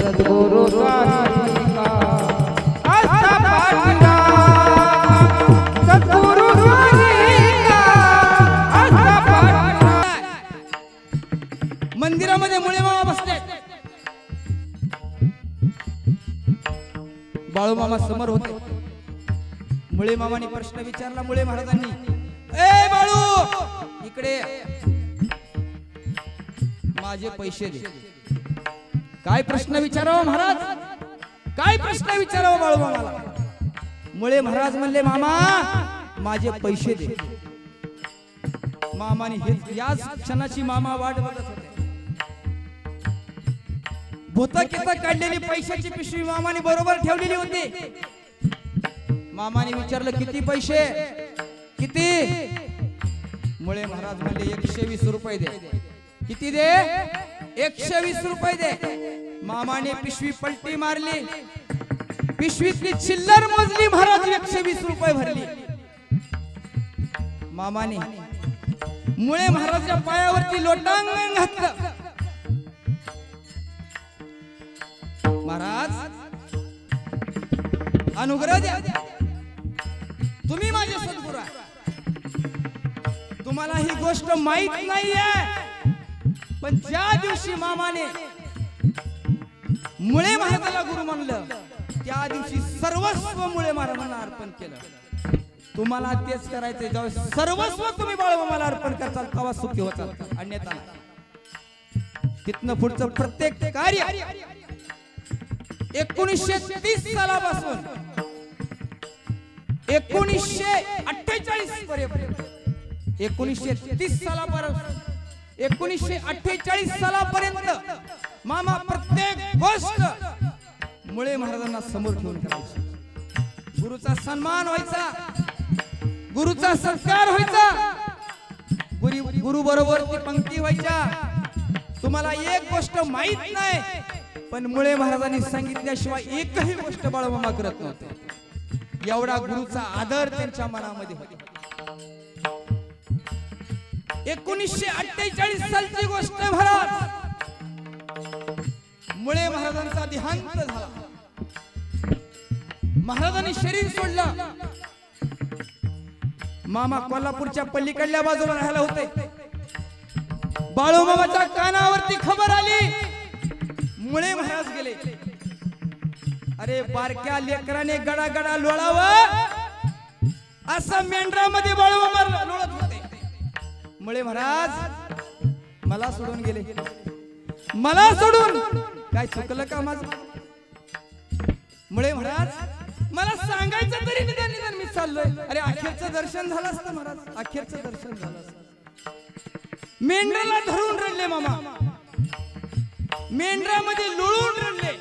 बाळूमामा समोर होते. मुळे मामाने प्रश्न विचारला. मुळे महाराजांनी, ए बाळू इकडे माझे पैसे दे. काय प्रश्न विचारावा महाराज, काय प्रश्न विचारावा बाळूमामाला. मुळे महाराज म्हणले, मामा माझे पैसे दे. मामाने हे याच क्षणाची मामा वाट बघत होते. भूतकीत काढलेली पैशाची पिशवी मामाने बरोबर ठेवलेली होती. मामाने विचारलं, किती पैसे, किती. मुळे महाराज म्हणले, 120 रुपये दे. किती दे, 120 रुपये दे. मामाने पिशवी पलटी मारली, पिशवीतली चिल्लर मोजली. महाराज 120 रुपये भरली. मामाने मुळे महाराजच्या पायावरती लोटांगण घातलं. महाराज अनुग्रह द्या, तुम्ही माझे सद्गुरू आहे. तुम्हाला ही गोष्ट माहित नाहीये, पण ज्या दिवशी मामाने मुळे महाराजाला गुरु मानलं, त्या दिवशी सर्वस्व मुळे महाराजांना अर्पण केलं. तुम्हाला तेच करायचंय. जेव्हा सर्वस्व तुम्ही बाळूमामाला अर्पण करताल तेव्हा सुखी होताल, अन्यथा नाही. तिथनं पुढचं प्रत्येक कार्य 1930 सालापासून 1948 पर्यंत, 1930 सालापर्यंत 1948 सालापर्यंत मामा प्रत्येक गोष्ट मुळे महाराजांना समोर ठेवून करायची. गुरुचा सन्मान व्हायचा, गुरुचा सत्कार व्हायचा, गुरु बरोबर ती पंक्ती व्हायच्या. तुम्हाला एक गोष्ट माहित नाही, पण मुळे महाराजांनी सांगितल्याशिवाय एकही गोष्ट बाळूमामा करत नव्हते. एवढा गुरुचा आदर त्यांच्या मनामध्ये होता. 1948 सालची गोष्ट महाराज, मुळे महाराजांचा देहांत झाला. महाराजांनी शरीर सोडलं. मामा कोल्हापूरच्या पलीकडल्या बाजूला राहायला होते. बाळूमामाच्या कानावरती खबर आली, मुळे महाराज गेले. अरे बारक्या लेकराने गडा गडा लोळावं असं मेंढरामध्ये बाळूमामा लोळत होते. मुळे महाराज मला सोडून गेले. मला सोडून काय चुकलं का माझं? मुळे महाराज मला सांगायचं तरी निदान मी चाललोय. अरे अखेरचं दर्शन झालं असतं महाराज, अखेरचं दर्शन झालं असतं. मेंढराला धरून रडले मामा, मेंढरामध्ये लोळून रडले.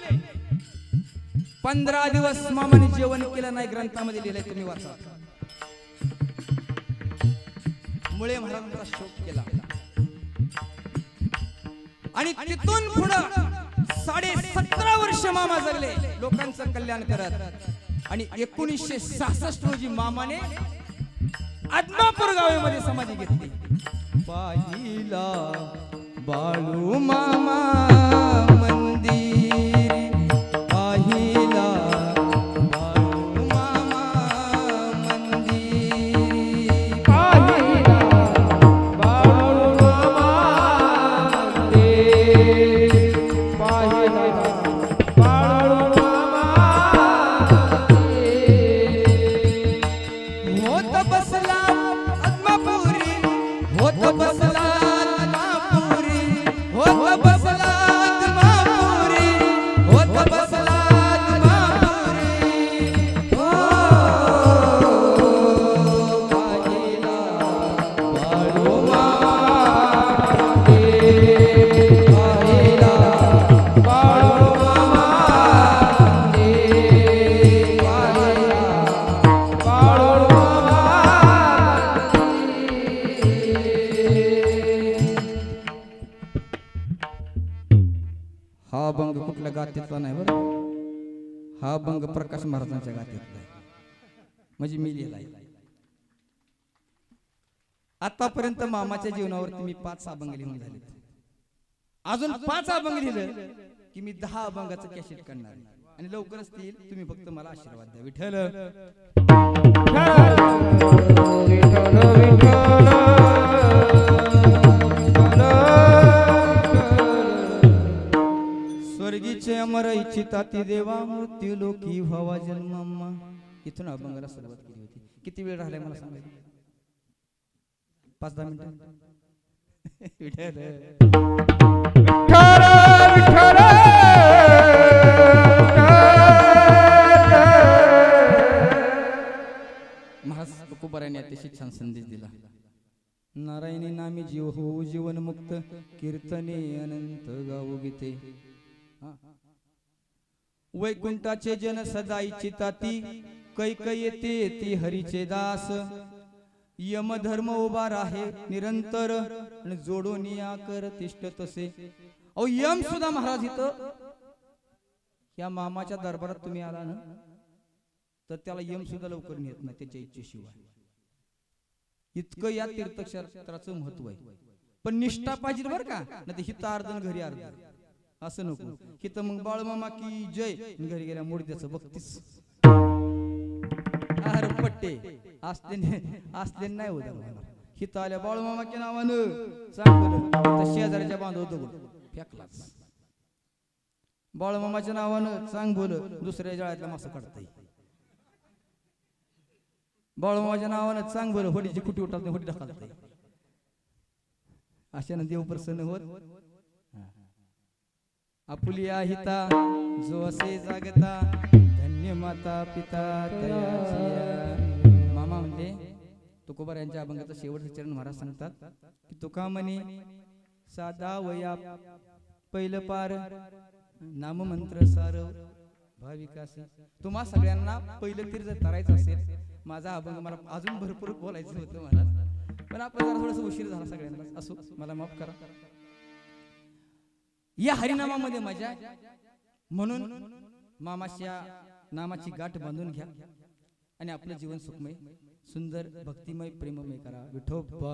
15 दिवस मामाने जेवण केलं नाही. ग्रंथामध्ये लिहिलंय, तुम्ही वाचा. मुळे महाराजांचा शोक केला आणि तिथून पुढं 17.5 वर्ष मामा जगले लोकांचं कल्याण करत. आणि 1966 रोजी मामाने आदमापूर गावामध्ये समाधी घेतली. पाहिला बाळू मामा मंदिर, पाहिला बाळू मामा मंदिर, पाहिला बाळू मामा मंदिर, पाहिला बाळू मामा मंदिर. होत बसला आदमापुरी, होत बसला आदमापुरी, होत बसला आदमापुरी, होत बसला आदमापुरी. हो पाहिला बाळू मामा मंदिर, पाहिला बाळू मामा मंदिर, पाहिला बाळू मामा हा अभंग कुठल्या गाथेतला नाही बरं. हा अभंग प्रकाश महाराजांच्या गाथेतला आहे, म्हणजे मी लिहिलाय. आतापर्यंत मामाच्या जीवनावरती मी 5 अभंग लिहून झाले. अजून 5 अभंग लिहिलं की मी 10 अभंगाचं कॅसेट करणार आहे. आणि लवकरच ते येईल. तुम्ही फक्त मला आशीर्वाद द्या. विठ्ठल स्वर्गीचे अमर इच्छिता ती देवा मृत्यू लोकी व्हावा जन्म. इथून अभंगाला सुरुवात केली होती. किती वेळ राहिलाय मला सांगायला? 5-10 मिनिटं. विठ्ठल विठ्ठल महाराज तुकोबारायांनी अतिशय छान संदेश दिला. नारायणी नामी जीव होऊ जीवन मुक्त, कीर्तने अनंत गाऊ गीते. वैकुंठाचे जन सदा इच्छिता ती, कैकय येते ती हरीचे दास. यम धर्म उभा राहे निरंतर, जोडून या कर तिष्ठ तसे. अहो यम सुद्धा महाराज इथं या मामाच्या दरबारात तुम्ही आला ना, तर त्याला यम सुद्धा लवकर नेत नाही त्याच्या इच्छेशिवाय. इतकं या तीर्थक्षेत्राचं महत्व आहे. पण निष्ठा पाहिजे बरं का, नाही हित अर्धन घरी अर्ध असं नको. हित मग बाळमामा की जय, घरी गेल्या मूर्त्याचं बघतीस अरे पट्टे असले नाही होत. हित आल्या बाळमामा की नावानं चांगलं शेजाऱ्याच्या बांधव होतो फेकलाच. बाळमामाच्या नावानं चांग बोल दुसऱ्या जाळ्यातला मासा काढताय. बाळमामाच्या नावानं चांग बोल होडीची कुटी उठत नाही, होडी ढकलताय. अशानं देव प्रसन्न होत. आपुलिया हिता जो असे जागता, धन्य माता पिता तयाची. मामा म्हणले तुकोबार यांच्या अभंगाचा शेवटचे चरण महाराज सांगतात की तुका म्हणे साधा वया पहिलं पार, नाममंत्र सार भाविकासी. तुम्हा सगळ्यांना पहिलं तीर जर करायचं असेल, माझा अभंग मला अजून भरपूर बोलायचं होतं महाराज, पण आपला जरा थोडासा उशीर झाला सगळ्यांना. असो मला माफ करा. या हरिनामामध्ये मजा आहे, म्हणून मामाच्या नामाची गाठ बांधून घ्या आणि आपलं जीवन सुखमय सुंदर भक्तिमय प्रेममय करा. विठोबा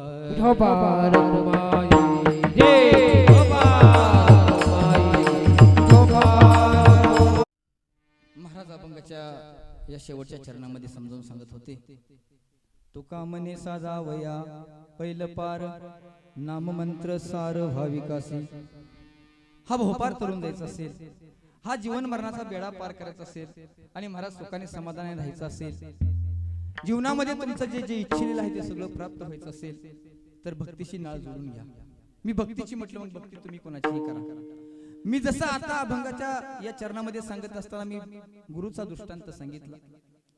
महाराज अभंगाच्या या शेवटच्या चरणामध्ये समजावून सांगत होते. तुका म्हणे साधा वया पहिलं पार, नाममंत्र सार भाविकासी. हा भोपार तरुण द्यायचा असेल, हा जीवन मरणाचा बेडा पार करायचा असेल आणि महाराज सुखाने समाधानाने राहायचं असेल, जीवनामध्ये तुमचं जे जे इच्छिलेलं आहे ते सगळं प्राप्त व्हायचं असेल, तर भक्तीशी नाळ जोडून घ्या. मी भक्तीची म्हटलं, मग भक्ती तुम्ही कोणाचीही करा. मी जसं आता अभंगाच्या या चरणामध्ये सांगत असताना मी गुरुचा दृष्टांत सांगितला.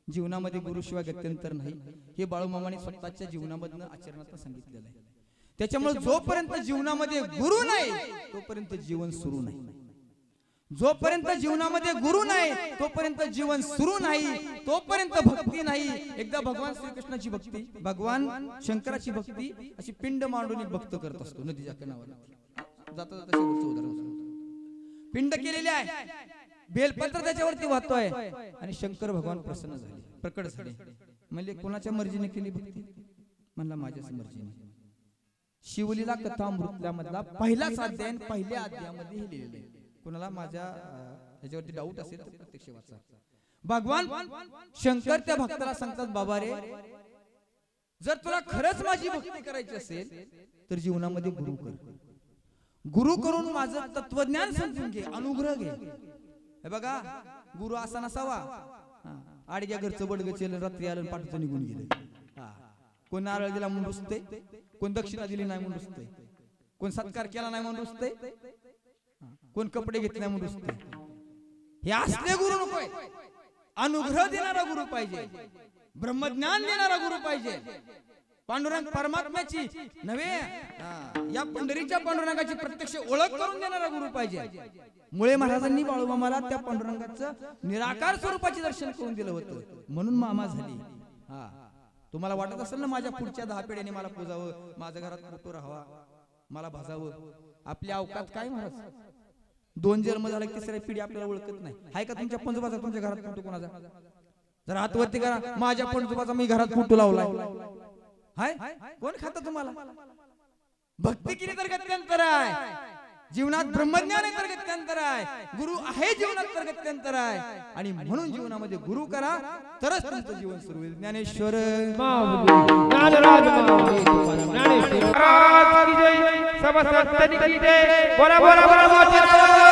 जीवनामध्ये गुरुशिवाय गत्यंतर नाही, हे बाळूमामाने स्वतःच्या जीवनामधनं आचरणात सांगितलेलं आहे. त्याच्यामुळे जोपर्यंत जीवनामध्ये गुरु नाही तोपर्यंत जीवन सुरू नाही. जोपर्यंत जीवनामध्ये गुरु नाही तोपर्यंत जीवन सुरू नाही, तोपर्यंत भक्ती नाही. एकदा भगवान श्रीकृष्णाची भक्ती, भगवान शंकराची भक्ती अशी पिंड मांडून एक भक्त करत असतो नदीच्या किनाऱ्यावर. जाता जाता शेवटचं उदाहरण सांगतो. पिंड केलेले आहे, बेलपत्र त्याच्यावरती वाहतोय आणि शंकर भगवान प्रसन्न झाले, प्रकट झाले. म्हणजे कोणाच्या मर्जीने केली भक्ती? म्हणला माझ्याच मर्जीने. शिवलीला कथा मृत्यामधला पहिलाच अध्याय, पहिल्या अध्यायामध्ये हे लिहिलेलं आहे. कोणाला माझ्या ह्याच्यावरती डाऊट असेल तर प्रत्यक्ष वाचा. भगवान शंकर त्या भक्ताला सांगतात, बाबा रे, जर तुला खरंच माझी भक्ती करायची असेल तर जीवनामध्ये गुरु कर. गुरु करून माझं तत्वज्ञान समजून घे, अनुग्रह घे. हे बघा, गुरु असा नसावा आडग्या घरचं बडगचेल, रात्री आलं पाठचं निघून गेलं. कोण नारळ दिला म्हणून रुसते, कोण दक्षिणा दिली नाही म्हणून रुसते, कोण सत्कार केला नाही म्हणून रुसते, कोण कपडे घेतले नाही म्हणून रुसते. हे असले गुरु नकोय. अनुग्रह देणारा गुरु पाहिजे, ब्रह्मज्ञान देणारा गुरु पाहिजे. पांडुरंग परमात्म्याची नव्हे, या पंढरीच्या पांडुरंगाची प्रत्यक्ष ओळख करून देणारा गुरु पाहिजे. मुळे महाराजांनी बाळूमामाला त्या पांडुरंगाचं निराकार स्वरूपाचे दर्शन करून दिलं होतं, म्हणून मामा झाली. तुम्हाला वाटत असेल ना माझ्या पुढच्या 10 पिढ्यांनी मला पूजावं, माझ्या घरात फोटो राहावा, मला भाजावं. आपल्या अवकात काय महाराज, 2 जन्म झाला, तिसऱ्या पिढी आपल्याला ओळखत नाही. आहे का तुमच्या पंजोबाचा तुमच्या घरात फोटो कोणाचा? जरा हातवरती करा. माझ्या पंजोबाचा मी घरात फोटो लावलाय. हाय कोण खाता तुम्हाला? भक्ती केली तर गत्यंतर आहे, जीवनात ब्रह्मज्ञान आहे तर गत्यंतर आहे, गुरु आहे जीवनात तर गत्यंतर आहे. आणि म्हणून जीवनामध्ये गुरु करा, तरच तुमचं जीवन सुरू होईल. ज्ञानेश्वर बोला बोला बोला